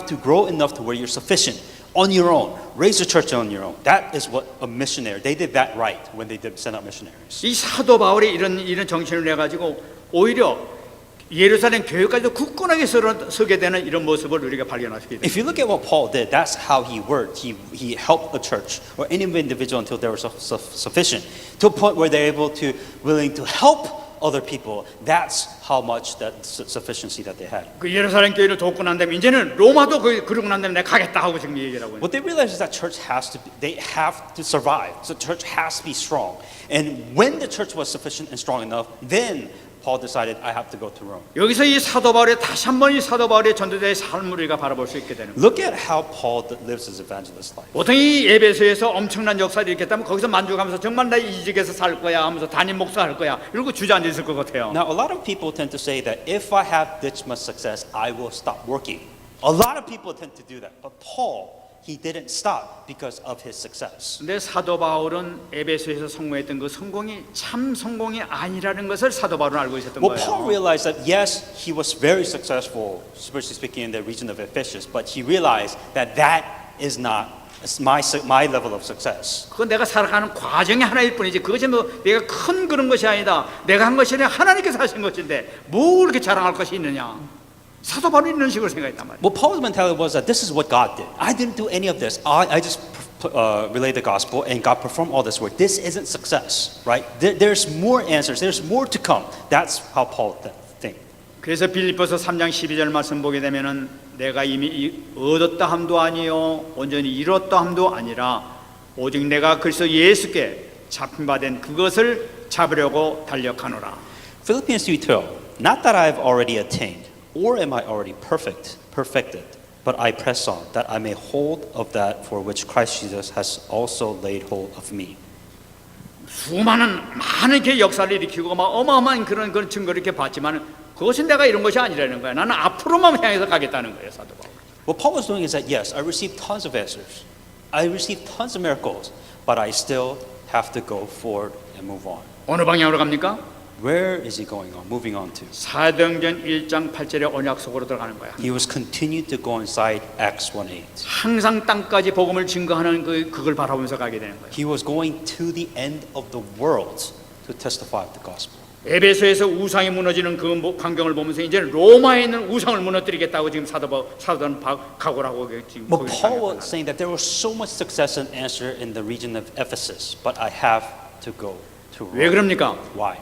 Speaker 2: to grow enough to where you're sufficient on your own. Raise the church on your own. That is what a missionary. They did that right when they did send out missionaries.
Speaker 1: 이 사도 바울이 이런 정신을 내 가지고 오히려 예루살렘 교회까지도 굳건하게 서게 되는 이런 모습을 우리가 발견할 수 있습니다.
Speaker 2: If you look at what Paul did, that's how he worked. He helped a church or any individual until they were sufficient to a point where they're able to willing to help other people. That's how much that sufficiency that they had.
Speaker 1: 그 예루살렘 교회를 돕고 난 다음에 이제는 로마도 그러고 난 다음에 내가 가겠다 하고 지금 얘기를 하고 있는.
Speaker 2: What they realize is that church has to they have to survive. So church has to be strong. And when the church was sufficient and strong enough, then Paul decided I have to go to Rome.
Speaker 1: 여기서 이 사도 바울의 다시 한번 이 사도 바울의 전도자의 삶을 우리가 바라볼 수 있게 되는 거예요.
Speaker 2: Look at how Paul lives his evangelist life.
Speaker 1: 보통 이 에베소에서 엄청난 역사를 일으켰다면 거기서 만족하면서 정말 나 이 지역에서 살 거야 하면서 담임 목사할 거야 이러고 주저앉아 있을 것 같아요.
Speaker 2: Now, a lot of people tend to say that if I have this much success, I will stop working. A lot of people tend to do that. But Paul, he didn't stop because of his success.
Speaker 1: 근데 사도 바울은 에베소에서 성공했던 그 성공이 참 성공이 아니라는 것을 사도 바울은 알고 있었던
Speaker 2: Well, Paul
Speaker 1: 거예요.
Speaker 2: realized that yes, he was very successful, spiritually speaking, in the region of Ephesus, but he realized that that is not my level of success.
Speaker 1: 그건 내가 살아가는 과정이 하나일 뿐이지 그것이 뭐 내가 큰 그런 것이 아니다. 내가 한 것이 아니라 하나님께서 하신 것인데 뭐 이렇게 자랑할 것이 있느냐. 사도 바울이 이런 식으로 생각했단 말이에요.
Speaker 2: Well, Paul's mentality was that this is what God did. I didn't do any of this. I just relayed the gospel and God performed all this work. This isn't success, right? There's more answers. There's more to come. That's how Paul thinks.
Speaker 1: 그래서 빌립보서 3장 12절 말씀 보게 되면은 내가 이미 얻었다 함도 아니요 온전히 이뤘다 함도 아니라 오직 내가 그리스도 예수께 잡힌 바 된 그것을 잡으려고 달력하노라.
Speaker 2: Philippians 3:12. Not that I have already attained, or am I already perfected, but I press on, that I may hold of that for which Christ Jesus has also laid hold of me.
Speaker 1: 많은 이렇게 역사를 일으키고 막 어마어마한 그런 증거를 이렇게 봤지만 그것은 내가 이런 것이 아니라는 거야. 나는 앞으로만 향해서 가겠다는 거예요, 사도 바울.
Speaker 2: What Paul was doing is that yes, I received tons of answers, I received tons of miracles, but I still have to go forward and move on.
Speaker 1: 어느 방향으로 갑니까?
Speaker 2: Where is he going on? Moving on to?
Speaker 1: 사도행전 1장 8절의 언약 속으로 들어가는 거야.
Speaker 2: He was continued to go inside Acts 1:8.
Speaker 1: 항상 땅까지 복음을 증거하는 그걸 바라보면서 가게 되는 거예요.
Speaker 2: He was going to the end of the world to testify of the gospel.
Speaker 1: 에베소에서 우상이 무너지는 그 광경을 보면서 이제 로마에 있는 우상을 무너뜨리겠다고 지금 사도는 각오를 하고 지금
Speaker 2: But
Speaker 1: 거기를
Speaker 2: Paul
Speaker 1: 향해
Speaker 2: was saying that there was so much success and answer in the region of Ephesus, but I have to go to
Speaker 1: 왜
Speaker 2: Rome.
Speaker 1: 그럽니까?
Speaker 2: Why?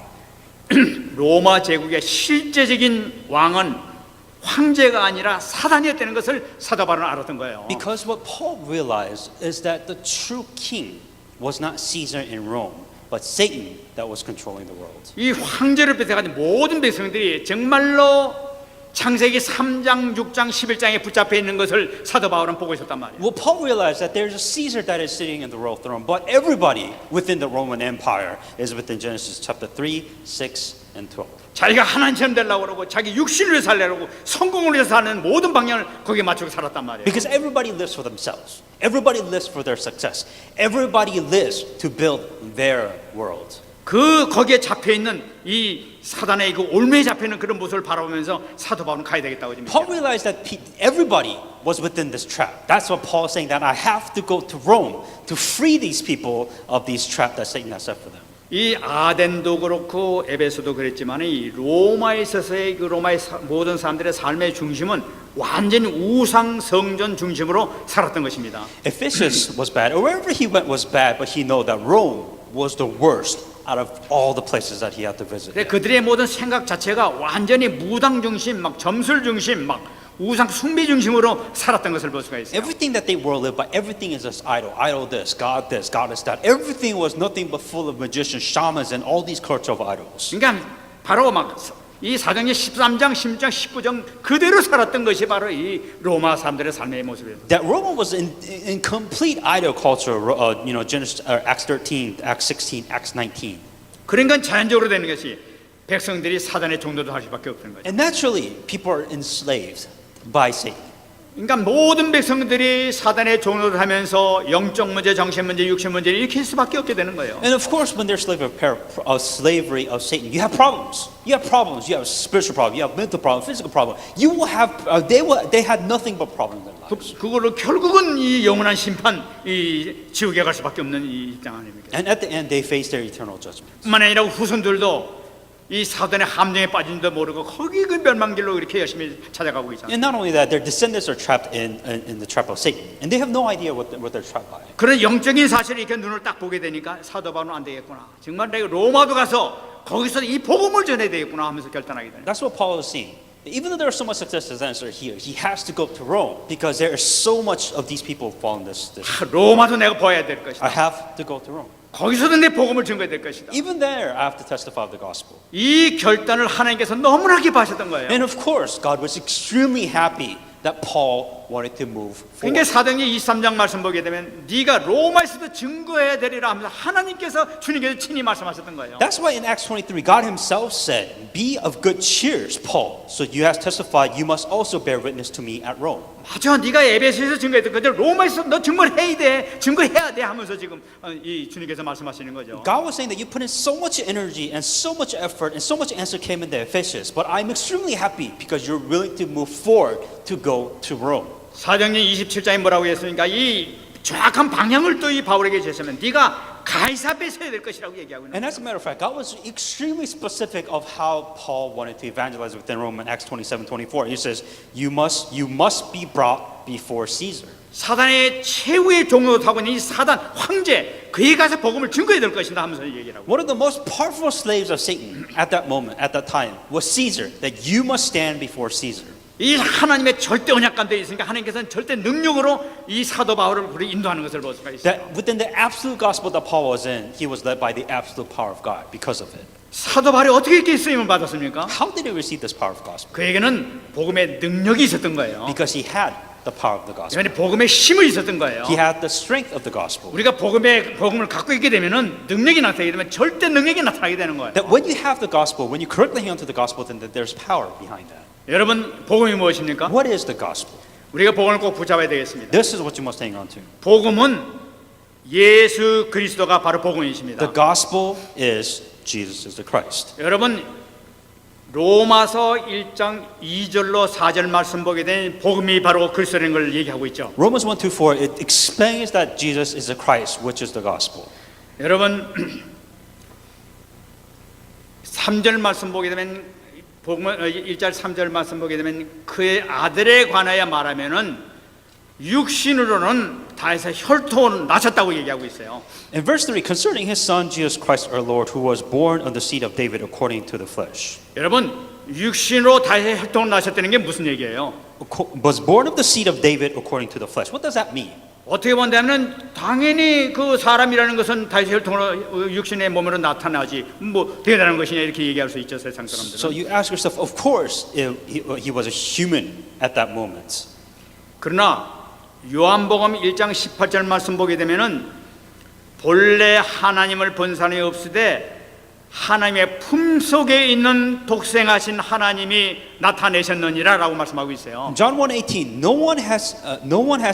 Speaker 1: 로마 제국의 실제적인 왕은 황제가 아니라 사단이었다는 것을 사도 바울은 알았던 거예요.
Speaker 2: Because what Paul realized is that the true king was not Caesar in Rome, but Satan that was controlling the world.
Speaker 1: 이 황제를 비롯해가지고 모든 백성들이 정말로 창세기 3장, 6장, 11장에 붙잡혀 있는 것을 사도 바울은 보고 있었단 말이에요.
Speaker 2: Well, Paul realized that there's a Caesar that is sitting in the royal throne, but everybody within the Roman Empire is within Genesis chapter 3, 6, and 12.
Speaker 1: 자기가 하나님처럼 되려고 그러고 자기 육신을 살려고 성공을 위해서 사는 모든 방향을 거기에 맞추고 살았단 말이에요.
Speaker 2: Because everybody lives for themselves. Everybody lives for their success. Everybody lives to build their world.
Speaker 1: 거기에 잡혀 있는 이 사단의 그 올매에 잡혀 있는 그런 모습을 바라보면서 사도 바울은 가야 되겠다고 지금.
Speaker 2: Paul realized that everybody was within this trap. That's what Paul is saying, that I have to go to Rome to free these people of these traps that Satan has set for them.
Speaker 1: 이 아덴도 그렇고 에베소도 그랬지만 이 로마에 있어서의 그 로마의 모든 사람들의 삶의 중심은 완전히 우상 성전 중심으로 살았던 것입니다.
Speaker 2: Ephesus was bad, or wherever he went was bad, but he knew that Rome was the worst out of all the places that he had to visit.
Speaker 1: 그들의 모든 생각 자체가 완전히 무당 중심, 막 점술 중심, 막 우상 숭배 중심으로 살았던 것을 볼 수가 있어요.
Speaker 2: Everything that they were lived by, everything is just idol. Idol this, God is that. Everything was nothing but full of magicians, shamans, and all these culture of idols.
Speaker 1: 그러니까 바로 막 이 사도행전 13장, 16장, 19장 그대로 살았던 것이 바로 이 로마 사람들의 삶의 모습이에요.
Speaker 2: That Rome was in complete idol culture. Genesis, Acts 13, Acts 16, Acts 19.
Speaker 1: 그러니까 자연적으로 되는 것이 백성들이 사단의 종노도 할 수밖에 없는 거죠.
Speaker 2: And naturally, people are enslaved by Satan.
Speaker 1: 그러니까 모든 백성들이 사단의 종노를 하면서 영적 문제, 정신 문제, 육신 문제 이렇게 할 수밖에 없게 되는 거예요.
Speaker 2: And of course, when they're slavery of Satan, you have problems. You have problems. You have spiritual problems. You have mental problems, physical problems. You will have. They had nothing but problems in their lives.
Speaker 1: 그거를 결국은 이 영원한 심판, 이 지옥에 갈 수밖에 없는 이 입장 아닙니까?
Speaker 2: And at the end, they face their eternal judgment.
Speaker 1: 뿐만 아니라 후손들도 이 사단의 함정에 빠진지도 모르고 거기 그 멸망길로 이렇게 열심히 찾아가고 있잖아요.
Speaker 2: And not only that, their descendants are trapped in the trap of Satan, and they have no idea what they're trapped by.
Speaker 1: 그런 영적인 사실을 이렇게 눈을 딱 보게 되니까 사도 바울은 안 되겠구나. 정말 내가 로마도 가서 거기서 이 복음을 전해야 되겠구나 하면서 결단하게 되는.
Speaker 2: That's what Paul is seeing. Even though there are so much success answer here, he has to go to Rome because there is so much of these people following this.
Speaker 1: 로마도 내가 보아야 될 것이다.
Speaker 2: I have to go to Rome.
Speaker 1: 거기서도 내 복음을 전해야 될 것이다.
Speaker 2: Even there, I have to testify of the gospel.
Speaker 1: 이 결단을 하나님께서 너무나 기뻐하셨던 거예요.
Speaker 2: And of course, God was extremely happy that Paul wanted to move
Speaker 1: 그러니까
Speaker 2: forward.
Speaker 1: 사도행전 23장 말씀 보게 되면 네가 로마에서도 증거해야 되리라 하면서 하나님께서 주님께서 친히 말씀하셨던 거예요.
Speaker 2: That's why in Acts 23, God himself said, "Be of good cheer, Paul. So you have testified, you must also bear witness to me at Rome."
Speaker 1: 맞아, 네가 에베소에서 증거했던 거죠. 로마에서 너 증거해야 돼, 증거해야 돼 하면서 지금 이 주님께서 말씀하시는 거죠.
Speaker 2: God was saying that you put in so much energy and so much effort and so much answer came in the Ephesus, but I'm extremely happy because you're willing to move forward to go to Rome.
Speaker 1: 사도행전 27장에 뭐라고 했습니까? 이 정확한 방향을 또 이 바울에게 제시하면 네가 가이사 앞에 서야 될 것이라고 얘기하고 있는
Speaker 2: And
Speaker 1: 거예요.
Speaker 2: as a matter of fact, God was extremely specific of how Paul wanted to evangelize within Rome in Acts 27:24. He says, you must be brought before Caesar.
Speaker 1: 사단의 최후의 종로로 타고 있는 이 사단 황제 그에 가서 복음을 증거해야 될 것이다 하면서 얘기를 하고
Speaker 2: One of the most powerful slaves of Satan at that moment, at that time, was Caesar, that you must stand before Caesar.
Speaker 1: 이 하나님의 절대 언약 가운데 있으니까 하나님께서는 절대 능력으로 이 사도 바울을 우리 인도하는 것을 볼 수가 있어요.
Speaker 2: That within the absolute gospel that Paul was in, he was led by the absolute power of God because of it.
Speaker 1: 사도 바울이 어떻게 이렇게 쓰임을 받았습니까?
Speaker 2: How did he receive this power of gospel?
Speaker 1: 그에게는 복음의 능력이 있었던 거예요.
Speaker 2: Because he had the power of the gospel.
Speaker 1: 그러니까 복음의 힘이 있었던 거예요.
Speaker 2: He had the strength of the gospel.
Speaker 1: 우리가 복음을 갖고 있게 되면은 능력이 나타나게 되면 절대 능력이 나타나게 되는 거예요.
Speaker 2: That when you have the gospel, when you correctly hang on to the gospel, then there's power behind that.
Speaker 1: 여러분 복음이 무엇입니까?
Speaker 2: What is the gospel?
Speaker 1: 우리가 복음을 꼭 붙잡아야 되겠습니다.
Speaker 2: This is what you must hang on to.
Speaker 1: 복음은 예수 그리스도가 바로 복음이십니다.
Speaker 2: The gospel is Jesus is the Christ.
Speaker 1: 여러분 로마서 1장 2절로 4절 말씀 보게 되면 복음이 바로 그리스도라는 걸 얘기하고 있죠.
Speaker 2: Romans 1:2-4 it explains that Jesus is the Christ, which is the gospel.
Speaker 1: 여러분 3절 말씀 보게 되면 복음 1절 3절 말씀 보게 되면 그의 아들에 관하여 말하면은 육신으로는 다해서 혈통을 낳았다고 얘기하고 있어요.
Speaker 2: In verse 3, concerning his son Jesus Christ our Lord, who was born of the seed of David according to the flesh.
Speaker 1: 여러분 육신으로 다해서 혈통을 낳았다는 게 무슨 얘기예요?
Speaker 2: Was born of the seed of David according to the flesh. What does that mean?
Speaker 1: 어떻게 본다면 당연히 그 사람이라는 것은 다시 혈통으로 육신의 몸으로 나타나지 뭐 대단한 것이냐 이렇게 얘기할 수 있죠 세상 사람들은.
Speaker 2: So you ask yourself, of course, he was a human at that moment.
Speaker 1: 그러나 요한복음 1장 18절 말씀 보게 되면은 본래 하나님을 본 사람이 없으되 하나님의 품속에 있는 독생하신 하나님이 나타내셨느니라라고 말씀하고 있어요.
Speaker 2: John 1:18, no one has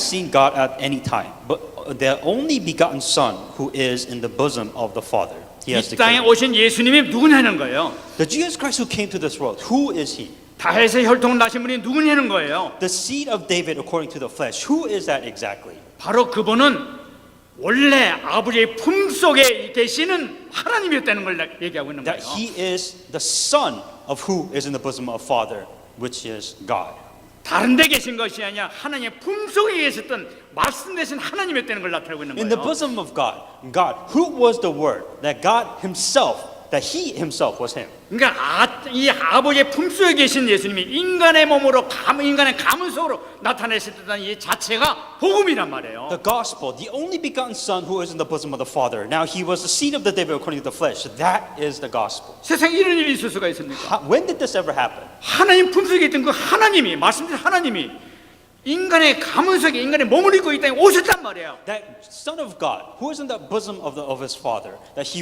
Speaker 2: seen God at any time, but the only begotten Son who is in the bosom of the Father. He has
Speaker 1: 이 땅에
Speaker 2: declared.
Speaker 1: 오신 예수님이 누구냐는 거예요.
Speaker 2: The Jesus Christ who came to this world, who is he?
Speaker 1: 다해서 혈통을 낳으신 분이 누구냐는 거예요.
Speaker 2: The seed of David according to the flesh. Who is that exactly?
Speaker 1: 바로 그분은 원래 아버지의 품속에 계시는 하나님이었다는 걸 얘기하고 있는
Speaker 2: That
Speaker 1: 거예요.
Speaker 2: he is the son of who is in the bosom of Father, which is God.
Speaker 1: 다른 데 계신 것이 아니라 하나님의 품속에 계셨던 말씀되신 하나님이었다는 걸 나타내고 있는
Speaker 2: In the
Speaker 1: 거예요.
Speaker 2: bosom of God, God, who was the Word, that God himself, that he himself was him.
Speaker 1: 그러니까 이 아버지의 품속에 계신 예수님이 인간의 몸으로 인간의 가문 속으로 나타내셨다는 이 자체가 복음이란 말이에요.
Speaker 2: The gospel, the only begotten Son who is in the bosom of the Father. Now he was the seed of the David according to the flesh. That is the gospel.
Speaker 1: 세상에 이런 일이 있을 수가 있습니까?
Speaker 2: When did this ever happen?
Speaker 1: 하나님 품속에 있던 그 하나님이 말씀드린 하나님이 인간의 가문 속에 인간의 몸을 입고 이 땅에 오셨단 말이에요.
Speaker 2: That Son of God, who is in the bosom of his Father, that he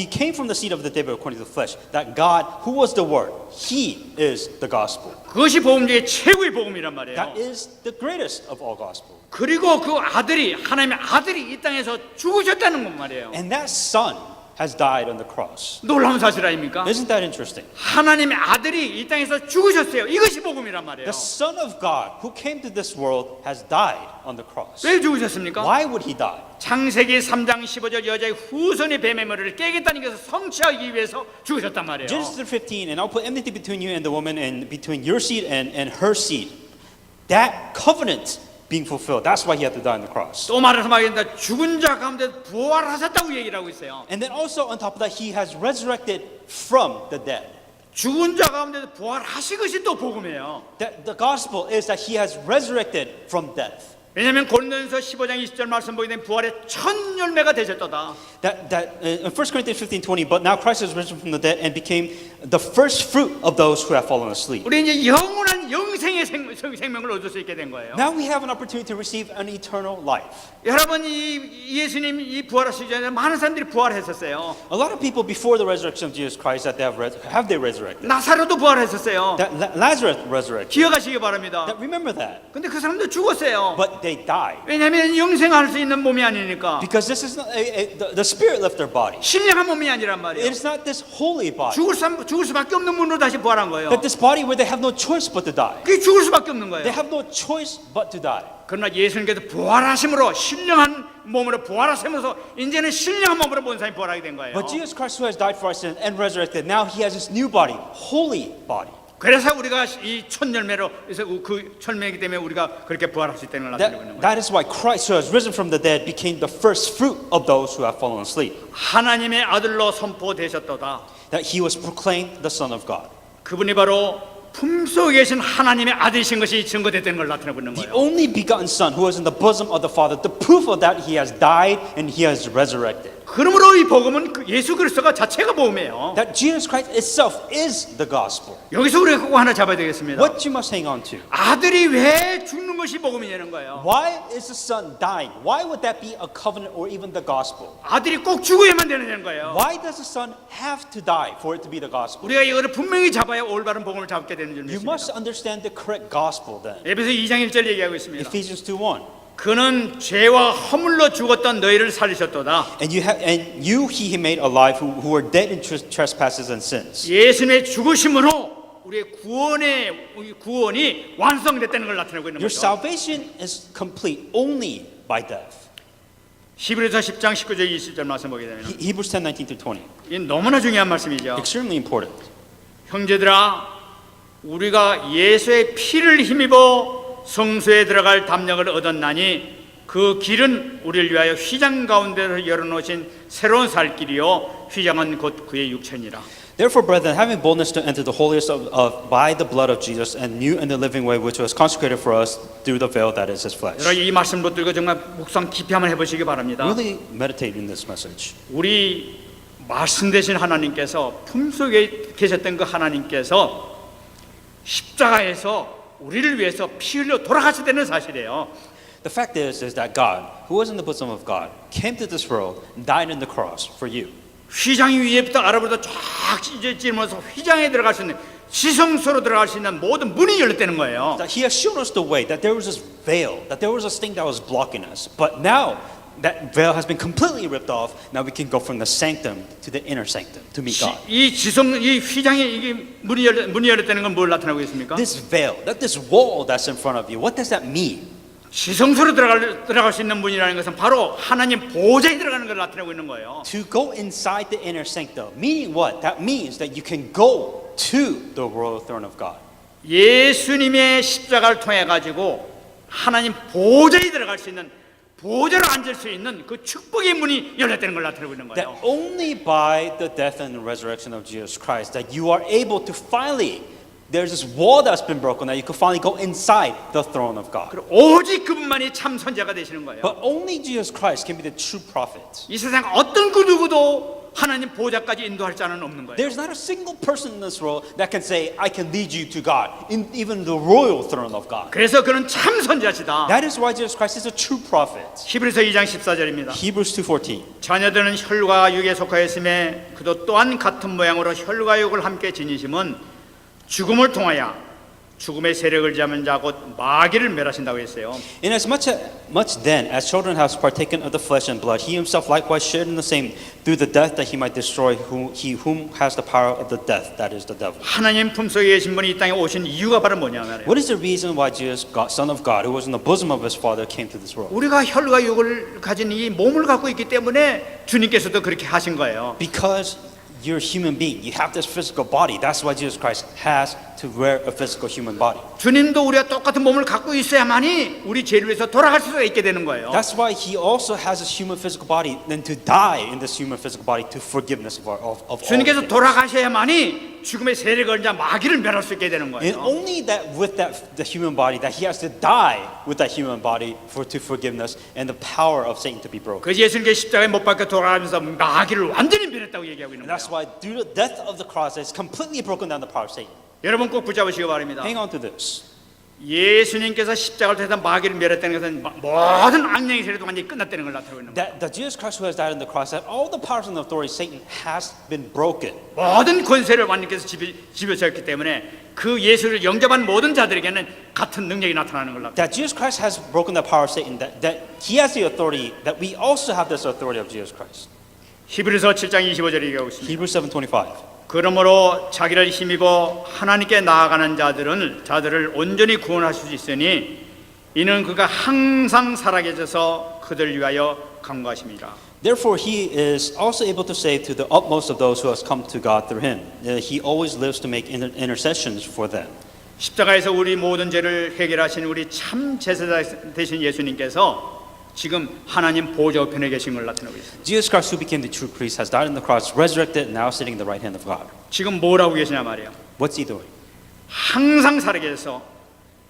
Speaker 2: came from the seed of the David according to the flesh. That God, who was the Word, he is the gospel.
Speaker 1: 그것이 복음 중에 최고의 복음이란 말이에요.
Speaker 2: That is the greatest of all gospel.
Speaker 1: 그리고 그 아들이 하나님의 아들이 이 땅에서 죽으셨다는 것 말이에요.
Speaker 2: And that Son has died on the cross.
Speaker 1: 놀라운 사실 아닙니까?
Speaker 2: Isn't that interesting?
Speaker 1: 하나님의 아들이 이 땅에서 죽으셨어요. 이것이 복음이란 말이에요.
Speaker 2: The Son of God who came to this world has died on the cross.
Speaker 1: 왜 죽으셨습니까?
Speaker 2: Why would he die?
Speaker 1: 창세기 3장 15절 여자의 후손이 뱀의 머리를 깨겠다는 것을 성취하기 위해서 죽으셨단 말이에요.
Speaker 2: Genesis 15, and I'll put enmity between you and the woman and between your seed and her seed. That covenant being fulfilled. That's why he had to die on the cross.
Speaker 1: 또 말해서 말입니다. 죽은 자 가운데 부활하셨다고 얘기를 하고 있어요.
Speaker 2: And then also on top of that, he has resurrected from the dead.
Speaker 1: 죽은 자 가운데 부활하신 것이 또 복음이에요.
Speaker 2: That the gospel is that he has resurrected from death.
Speaker 1: 왜냐하면 고린도전서 15장 20절 말씀 보게 되면 부활의 첫 열매가 되셨도다.
Speaker 2: That in 1 Corinthians 15:20, but now Christ has risen from the dead and became the first fruit of those who have fallen asleep.
Speaker 1: 우리 이제 영원한 영생의 생명을 얻을 수 있게 된 거예요.
Speaker 2: Now we have an opportunity to receive an eternal life.
Speaker 1: 여러분 이 예수님 이 부활하시기 전에 많은 사람들이 부활했었어요.
Speaker 2: A lot of people before the resurrection of Jesus Christ that they have they resurrected.
Speaker 1: 나사로도 부활했었어요.
Speaker 2: That Lazarus resurrected.
Speaker 1: 기억하시기 바랍니다.
Speaker 2: That remember that.
Speaker 1: 근데 그 사람도 죽었어요.
Speaker 2: But they died.
Speaker 1: 왜냐하면 영생할 수 있는 몸이 아니니까.
Speaker 2: Because this is not the spirit left their body.
Speaker 1: 신령한 몸이 아니란
Speaker 2: It
Speaker 1: 말이에요.
Speaker 2: is not this holy body.
Speaker 1: 죽을 수밖에 없는 몸으로 다시 부활한 거예요.
Speaker 2: That this body where they have no choice but to die.
Speaker 1: 그게 죽을 수밖에 없는
Speaker 2: They
Speaker 1: 거예요.
Speaker 2: have no choice but to die.
Speaker 1: 그러나 예수님께서 부활하심으로 신령한 몸으로 부활하시면서 이제는 신령한 몸으로 본 사람이 부활하게 된 거예요.
Speaker 2: But Jesus Christ who has died for our sins and resurrected, now he has his new body, holy body.
Speaker 1: 그래서 우리가 이 첫 열매로 그래서 그 열매이기 때문에 우리가 그렇게 부활할 수 있다는 걸 나타내고 있는 거예요.
Speaker 2: That is why Christ who has risen from the dead became the first fruit of those who have fallen asleep.
Speaker 1: 하나님의 아들로 선포되셨도다.
Speaker 2: That he was proclaimed the Son of God.
Speaker 1: 그분이 바로 품속에 계신 하나님의 아들이신 것이 증거됐다는 걸 나타내고 있는
Speaker 2: The
Speaker 1: 거예요.
Speaker 2: only begotten Son who was in the bosom of the Father, the proof of that he has died and he has resurrected.
Speaker 1: 그러므로 이 복음은 예수 그리스도가 자체가 복음이에요.
Speaker 2: That Jesus Christ itself is the gospel.
Speaker 1: 여기서 우리가 그거 하나 잡아야 되겠습니다.
Speaker 2: What you must hang on to.
Speaker 1: 아들이 왜 죽는 것이 복음이냐는 거예요.
Speaker 2: Why is the Son dying? Why would that be a covenant or even the gospel?
Speaker 1: 아들이 꼭 죽어야만 되는 거예요.
Speaker 2: Why does the Son have to die for it to be the gospel?
Speaker 1: 우리가 이거를 분명히 잡아야 올바른 복음을 잡게 되는 줄
Speaker 2: You
Speaker 1: 믿습니다.
Speaker 2: must understand the correct gospel then.
Speaker 1: 에베소 2장 1절 얘기하고 있습니다.
Speaker 2: Ephesians 2:1.
Speaker 1: 그는 죄와 허물로 죽었던 너희를 살리셨도다.
Speaker 2: And you he made alive who were dead in trespasses and sins.
Speaker 1: 예수님의 죽으심으로 우리의 구원이 완성됐다는 걸 나타내고 있는
Speaker 2: Your
Speaker 1: 거죠.
Speaker 2: salvation is complete only by death.
Speaker 1: 히브리서 10장 19절 20절 말씀 보게 되면
Speaker 2: Hebrews 10:19-20.
Speaker 1: 이 너무나 중요한 말씀이죠.
Speaker 2: Extremely important.
Speaker 1: 형제들아 우리가 예수의 피를 힘입어 성소에 들어갈 담력을 얻었나니 그 길은 우리를 위하여 휘장 가운데로 열어놓으신 새로운 살 길이요 휘장은 곧 그의 육체니라.
Speaker 2: Therefore, brethren, having boldness to enter the holiest by the blood of Jesus and new and the living way which was consecrated for us through the veil that is his flesh.
Speaker 1: 여러분 이 말씀 붙들고 정말 묵상 깊이 한번 해보시기 바랍니다.
Speaker 2: Really meditate in this message.
Speaker 1: 우리 말씀 되신 하나님께서 품속에 계셨던 그 하나님께서 십자가에서 우리를 위해서 피 흘려 돌아가셨다는 사실이에요.
Speaker 2: The fact is that God, who was in the bosom of God, came to this world and died on the cross for you.
Speaker 1: 휘장 위에부터 아래부터 쫙 찢어지면서 휘장에 들어갈 수 있는 지성소로 들어갈 수 있는 모든 문이 열렸다는 거예요.
Speaker 2: That He has shown us the way, that there was this veil, that there was this thing that was blocking us. But now that veil has been completely ripped off. Now we can go from the sanctum to the inner sanctum to meet God.
Speaker 1: 이 휘장에 이게 문이 열렸다는 건 뭘 나타나고 있습니까?
Speaker 2: This veil, that this wall that's in front of you, what does that mean?
Speaker 1: 지성소로 들어갈 수 있는 문이라는 것은 바로 하나님 보좌에 들어가는 걸 나타내고 있는 거예요.
Speaker 2: To go inside the inner sanctum, meaning what? That means that you can go to the royal throne of God.
Speaker 1: 예수님의 십자가를 통해 가지고 하나님 보좌에 들어갈 수 있는 보좌로 앉을 수 있는 그 축복의 문이 열렸다는 걸 나타내고 있는
Speaker 2: That
Speaker 1: 거예요.
Speaker 2: only by the death and the resurrection of Jesus Christ that you are able to finally, there's this wall that's been broken that you can finally go inside the throne of God.
Speaker 1: 그리고 오직 그분만이 참 선지자가 되시는 거예요.
Speaker 2: But only Jesus Christ can be the true prophet.
Speaker 1: 이 세상 어떤 그 누구도 하나님 보좌까지 인도할 자는 없는 거예요.
Speaker 2: There's not a single person in this world that can say, I can lead you to God, in even the royal throne of God.
Speaker 1: 그래서 그는 참 선지자시다.
Speaker 2: That is why Jesus Christ is a true prophet.
Speaker 1: 히브리서 2장 14절입니다.
Speaker 2: Hebrews 2:14.
Speaker 1: 자녀들은 혈과 육에 속하였음에 그도 또한 같은 모양으로 혈과 육을 함께 지니심은 죽음을 통하여 죽음의 세력을 잡은 자 곧 마귀를 멸하신다고 했어요.
Speaker 2: Inasmuch much then as children have partaken of the flesh and blood, he himself likewise shared in the same through the death that he might destroy whom has the power of the death, that is the devil.
Speaker 1: 하나님 품속에 계신 분이 이 땅에 오신 이유가 바로 뭐냐면
Speaker 2: What is the reason why Jesus, God, Son of God, who was in the bosom of his Father, came to this world?
Speaker 1: 우리가 혈과 육을 가진 이 몸을 갖고 있기 때문에 주님께서도 그렇게 하신 거예요.
Speaker 2: Because you're a human being, you have this physical body. That's why Jesus Christ has to wear a physical human body.
Speaker 1: 주님도 우리가 똑같은 몸을 갖고 있어야만이 우리 죄를 위해서 돌아갈 수가 있게 되는 거예요.
Speaker 2: That's why he also has a human physical body, then to die in this human physical body to forgiveness of all
Speaker 1: 주님께서
Speaker 2: things.
Speaker 1: 돌아가셔야만이 죽음의 세력을 이제 마귀를 멸할 수 있게 되는
Speaker 2: And
Speaker 1: 거예요.
Speaker 2: only that with the human body, that he has to die with that human body to forgiveness and the power of Satan to be broken.
Speaker 1: 그 예수님께 십자가에 못 박혀 돌아가면서 마귀를 완전히 멸했다고 얘기하고 있는
Speaker 2: And that's
Speaker 1: 거예요.
Speaker 2: why through the death of the cross, it's completely broken down the power of Satan.
Speaker 1: 여러분 꼭 붙잡으시기 바랍니다.
Speaker 2: Hang on to this.
Speaker 1: 예수님께서 십자가를 통해서 마귀를 멸했다는 것은 모든 악령의 세력도 완전히 끝났다는 걸 나타내고 있는 거예요.
Speaker 2: That Jesus Christ who has died on the cross, that all the powers and authority of Satan has been broken.
Speaker 1: 모든 권세를 완전께서 집어쳤기 때문에 그 예수를 영접한 모든 자들에게는 같은 능력이 나타나는 걸 나타내요.
Speaker 2: That Jesus Christ has broken the power of Satan, that he has the authority, that we also have this authority of Jesus Christ.
Speaker 1: 히브리서 7장 25절에 얘기하고 있습니다.
Speaker 2: Hebrews 7:25.
Speaker 1: 그러므로 자기를 힘입어 하나님께 나아가는 자들을 온전히 구원하실 수 있으니 이는 그가 항상 살아계셔서 그들 위하여 간구하십니다.
Speaker 2: Therefore he is also able to save to the utmost of those who has come to God through him. He always lives to make intercessions for them.
Speaker 1: 십자가에서 우리 모든 죄를 해결하신 우리 참 제사장 되신 예수님께서 지금 하나님 보좌 우편에 계신 걸 나타내고 있습니다.
Speaker 2: Jesus Christ, who became the true priest, has died on the cross, resurrected, now sitting in the right hand of God.
Speaker 1: 지금 뭘 하고 계시냐 말이에요.
Speaker 2: What's he doing?
Speaker 1: 항상 살아계셔서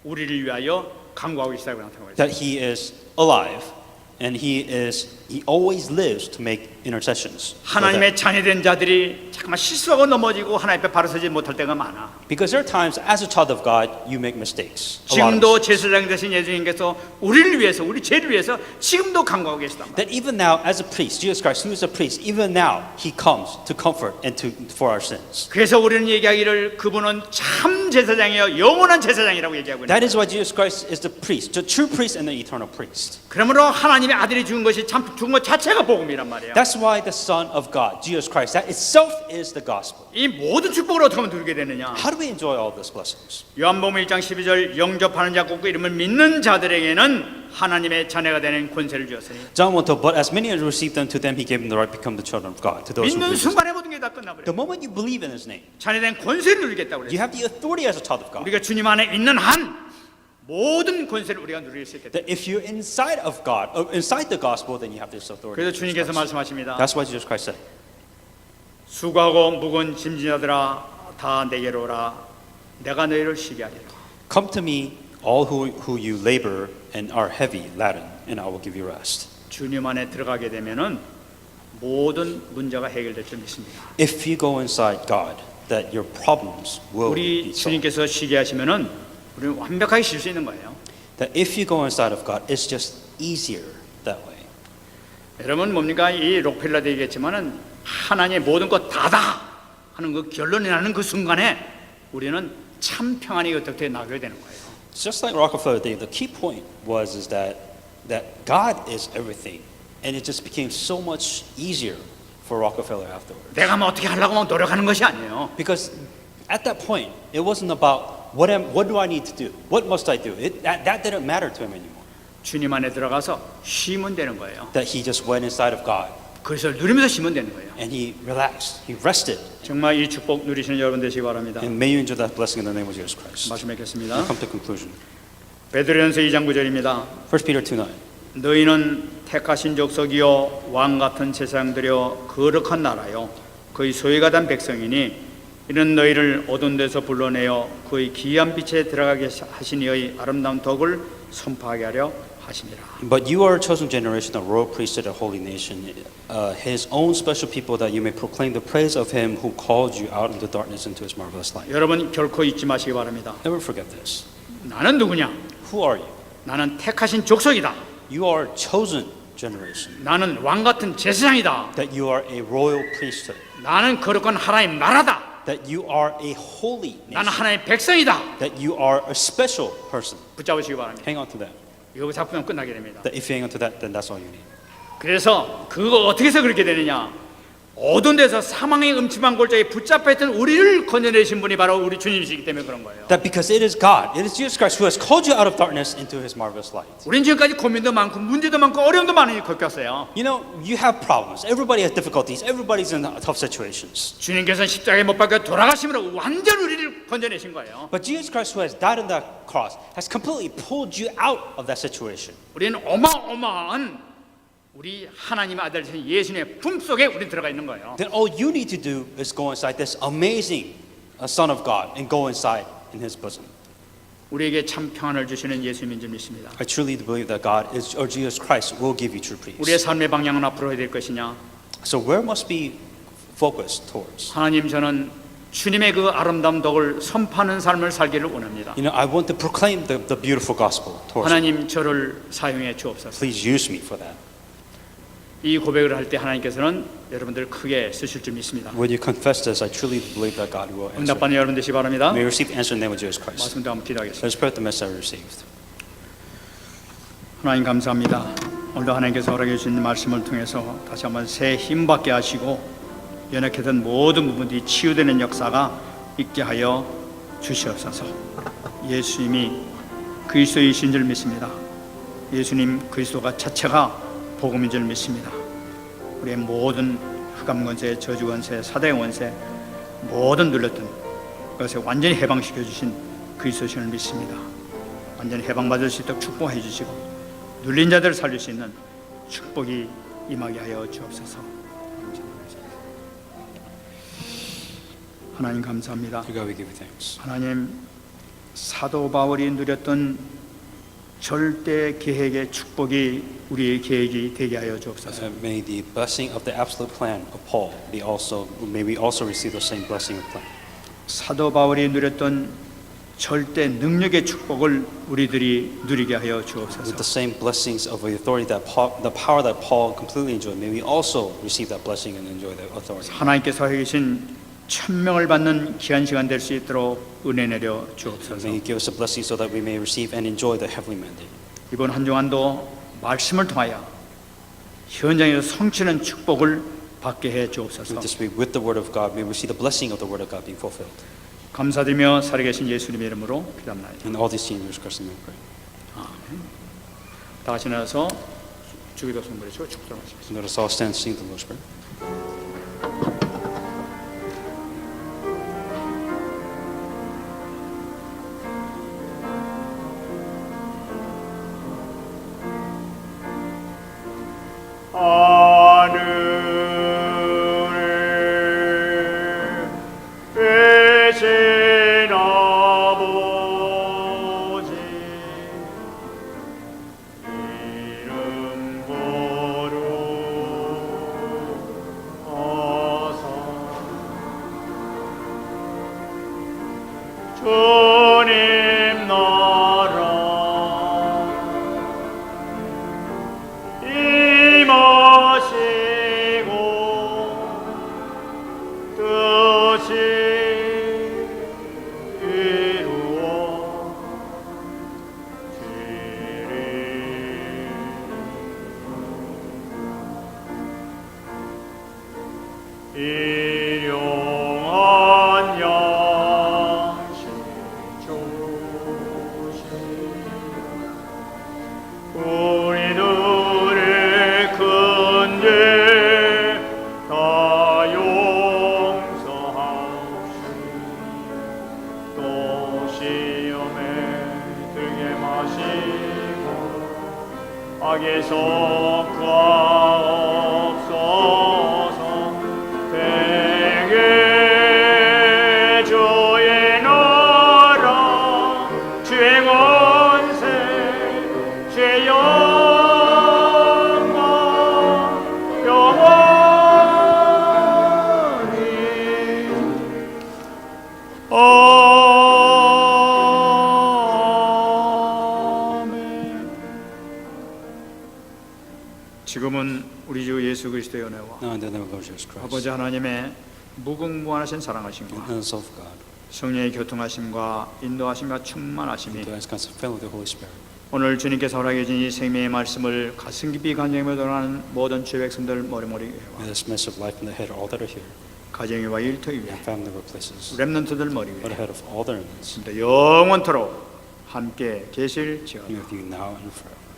Speaker 1: 우리를 위하여 간구하고 계시다고 나타나고 있습니다.
Speaker 2: That he is alive, and he always lives to make intercessions. for them.
Speaker 1: 하나님의 자녀된 자들이 잠깐만 실수하고 넘어지고 하나님 앞에 바로 서지 못할 때가 많아.
Speaker 2: Because there are times, as a child of God, you make mistakes. A lot of
Speaker 1: 지금도
Speaker 2: mistakes.
Speaker 1: 제사장 되신 예수님께서 우리를 위해서 우리 죄를 위해서 지금도 간구하고 계시단 말이에요.
Speaker 2: That even now, as a priest, Jesus Christ, who is a priest, even now, he comes to comfort and for our sins.
Speaker 1: 그래서 우리는 얘기하기를 그분은 참 제사장이요 영원한 제사장이라고 얘기하고 있는
Speaker 2: That
Speaker 1: 거예요.
Speaker 2: is why Jesus Christ is the priest, the true priest and the eternal priest.
Speaker 1: 그러므로 하나님의 아들이 죽은 것이 참 죽은 것 자체가 복음이란 말이에요.
Speaker 2: That's why the Son of God, Jesus Christ, that itself is the gospel.
Speaker 1: 이 모든 축복을 어떻게 하면 누리게 되느냐?
Speaker 2: How do we enjoy all these blessings?
Speaker 1: 요한복음 1장 12절 영접하는 자 곧 그 이름을 믿는 자들에게는 하나님의 자녀가 되는 권세를 주었으니
Speaker 2: John 1:12, but as many as received them, to them he gave them the right to become the children of God. To those who
Speaker 1: 믿는
Speaker 2: believe.
Speaker 1: 순간에 모든 게 다 끝나버려요.
Speaker 2: The moment you believe in his name,
Speaker 1: 자녀된 권세를 누리겠다고
Speaker 2: you
Speaker 1: 그랬어요.
Speaker 2: have the authority as a child of God.
Speaker 1: 우리가 주님 안에 있는 한 모든 권세를 우리가 누릴 수 있겠다.
Speaker 2: That if you're inside of God, inside the gospel, then you have this authority.
Speaker 1: 그래서
Speaker 2: of Jesus
Speaker 1: 주님께서
Speaker 2: Christ.
Speaker 1: 말씀하십니다.
Speaker 2: That's why Jesus Christ said,
Speaker 1: 수고하고 무거운 짐진자들아 다 내게로 오라. 내가 너희를 쉬게 하리라.
Speaker 2: come to me, all who you labor and are heavy laden, and I will give you rest.
Speaker 1: 주님 안에 들어가게 되면은 모든 문제가 해결될 줄 믿습니다.
Speaker 2: If you go inside God, that your problems will be
Speaker 1: 우리
Speaker 2: solved.
Speaker 1: 주님께서 쉬게 하시면은 우리는 완벽하게 쉴 수 있는 거예요.
Speaker 2: That if you go inside of God, it's just easier that way.
Speaker 1: 여러분 뭡니까? 이 록펠러도 얘기했지만은 하나님의 모든 것 다다 하는 그 결론이 나는 그 순간에 우리는 참 평안이 어떻게 나게 되는 거예요.
Speaker 2: It's just like Rockefeller Day. The key point is that God is everything, and it just became so much easier for Rockefeller afterward.
Speaker 1: 내가 뭐 어떻게 하려고 막 노력하는 것이 아니에요.
Speaker 2: Because at that point, it wasn't about what do I need to do, what must I do. That didn't matter to him anymore.
Speaker 1: 주님 안에 들어가서 쉬면 되는 거예요.
Speaker 2: That he just went inside of God
Speaker 1: 그것을 누리면서 쉬면 되는 거예요.
Speaker 2: and he relaxed, he rested,
Speaker 1: 정말 이 축복 누리시는 여러분 되시기 바랍니다.
Speaker 2: and may you enjoy that blessing in the name of Jesus Christ.
Speaker 1: 말씀
Speaker 2: We
Speaker 1: 맺겠습니다.
Speaker 2: come to conclusion.
Speaker 1: 베드로전서 2장 9절입니다.
Speaker 2: 1 Peter 2:9.
Speaker 1: 너희는 택하신 족속이요 왕 같은 제사장들이요 거룩한 나라요 그의 소유가 된 백성이니 이는 너희를 어두운 데서 불러내어 그의 귀한 빛에 들어가게 하신 이의 아름다운 덕을 선포하게 하려 하심이라.
Speaker 2: But you are a chosen generation, a royal priesthood, a holy nation, his own special people, that you may proclaim the praise of him who called you out of the darkness into his marvelous light.
Speaker 1: 여러분 결코 잊지 마시기 바랍니다.
Speaker 2: Never forget this.
Speaker 1: 나는 누구냐?
Speaker 2: Who are you?
Speaker 1: 나는 택하신 족속이다.
Speaker 2: You are a chosen generation.
Speaker 1: 나는 왕 같은 제사장이다.
Speaker 2: That you are a royal priesthood.
Speaker 1: 나는 거룩한 하나님 나라다.
Speaker 2: that you are a holy
Speaker 1: 나는
Speaker 2: nation,
Speaker 1: 하나님의 백성이다.
Speaker 2: that you are a special person.
Speaker 1: 붙잡으시기 바랍니다.
Speaker 2: Hang on to that.
Speaker 1: 이거 잡으면 끝나게 됩니다.
Speaker 2: That if you hang on to that, then that's all you need.
Speaker 1: 그래서 그거 어떻게 해서 그렇게 되느냐? 어두운 데서 사망의 음침한 골짜기에 붙잡혀 있던 우리를 건져내신 분이 바로 우리 주님이시기 때문에 그런 거예요.
Speaker 2: That because it is God, it is Jesus Christ who has called you out of darkness into His marvelous light.
Speaker 1: 우린 지금까지 고민도 많고 문제도 많고 어려움도 많이 겪었어요.
Speaker 2: You know, you have problems. Everybody has difficulties. Everybody's in tough situations.
Speaker 1: 주님께서는 십자가에 못 박혀 돌아가심으로 완전 우리를 건져내신 거예요.
Speaker 2: But Jesus Christ who has died on that cross has completely pulled you out of that situation.
Speaker 1: 우리는 어마어마한 우리 하나님의 아들 되신 예수님의 품속에 우리 들어가 있는 거예요.
Speaker 2: Then all you need to do is go inside this amazing Son of God and go inside in His bosom.
Speaker 1: 우리에게 참 평안을 주시는 예수님인 줄 믿습니다.
Speaker 2: I truly believe that God is, or Jesus Christ will give you true peace.
Speaker 1: 우리의 삶의 방향은 앞으로 해야 될 것이냐?
Speaker 2: So where must be focused towards?
Speaker 1: 하나님, 저는 주님의 그 아름다운 덕을 선포하는 삶을 살기를 원합니다.
Speaker 2: You know, I want to proclaim the beautiful gospel towards you.
Speaker 1: 하나님, 저를 사용해 주옵소서.
Speaker 2: Please use me for that.
Speaker 1: 이 고백을 할 때 하나님께서는 여러분들 크게 쓰실 줄 믿습니다.
Speaker 2: When you confess this, I truly believe that God will answer.
Speaker 1: 응답받는 여러분 되시기 바랍니다.
Speaker 2: May you receive the answer in the name of Jesus Christ.
Speaker 1: 말씀도 한번 기도하겠습니다.
Speaker 2: Let's pray the message I received.
Speaker 1: 하나님 감사합니다. 오늘도 하나님께서 허락해 주신 말씀을 통해서 다시 한번 새 힘받게 하시고 연약했던 모든 부분들이 치유되는 역사가 있게 하여 주시옵소서. 예수님이 그리스도이신 줄 믿습니다. 예수님 그리스도가 자체가 복음인 줄 믿습니다. 우리의 모든 흑암 권세, 저주 권세, 사대 권세 모든 눌렸던 것에 완전히 해방시켜 주신 그리스도신을 믿습니다. 완전히 해방받을 수 있도록 축복해 주시고 눌린 자들을 살릴 수 있는 축복이 임하게 하여 주옵소서. 하나님 감사합니다.
Speaker 2: To God we give you thanks.
Speaker 1: 하나님, 사도 바울이 누렸던 절대 계획의 축복이 우리의 계획이 되게 하여 주옵소서.
Speaker 2: May the blessing of the absolute plan of Paul be also, may we also receive the same blessing of plan.
Speaker 1: 사도 바울이 누렸던 절대 능력의 축복을 우리들이 누리게 하여
Speaker 2: With
Speaker 1: 주옵소서.
Speaker 2: the same blessings of the authority that Paul, the power that Paul completely enjoyed, may we also receive that blessing and enjoy that authority.
Speaker 1: 하나님께서 계신 천명을 받는 귀한 시간 될 수 있도록 은혜 내려 주옵소서.
Speaker 2: May He give us a blessing so that we may receive and enjoy the heavenly mandate.
Speaker 1: 이번 한 주간도 말씀을 통하여 현장에서 성취는 축복을 받게 해 주옵소서.
Speaker 2: With this week, with the word of God, may we see the blessing of the word of God being fulfilled.
Speaker 1: 감사드리며 살아계신 예수님의 이름으로 기도합니다.
Speaker 2: And all these things in Jesus Christ's name we pray.
Speaker 1: 다 같이 나와서 주기도 선물에 축도를 마치겠습니다.
Speaker 2: Let us all stand and sing the Lord's Prayer.
Speaker 1: 하늘에 계신 아버지, 이름 거룩하사 주님 나라 임하시고 뜻이 이루어지리. 일용한 양식 주시니 우리들의 큰 죄 다 용서하옵시니 또 시험에 들게 마시고 악에서 구하옵소서. 대개 주의 나라 주의 권세 주의 영광 영원히 아멘. 지금은 우리 주 예수 그리스도의 은혜와
Speaker 2: Now in the name of Lord Jesus Christ.
Speaker 1: 아버지 하나님의 무궁무한하신 사랑하심과
Speaker 2: goodness of God,
Speaker 1: 성령의 교통하심과 인도하심과 충만하심이
Speaker 2: the essence of filled with the Holy Spirit.
Speaker 1: 오늘 주님께서 허락해 주신 이 생명의 말씀을 가슴 깊이 간증하며 돌아가는 모든 주의 백성들 머리머리 위와
Speaker 2: May this message of life in the head of all that are here,
Speaker 1: 가정 위와 일터 위에
Speaker 2: and family workplaces,
Speaker 1: 렘넌트들 머리
Speaker 2: for the
Speaker 1: 위에
Speaker 2: head of all the remnants,
Speaker 1: 영원토록 함께 계실지어다.
Speaker 2: be with you now and forever.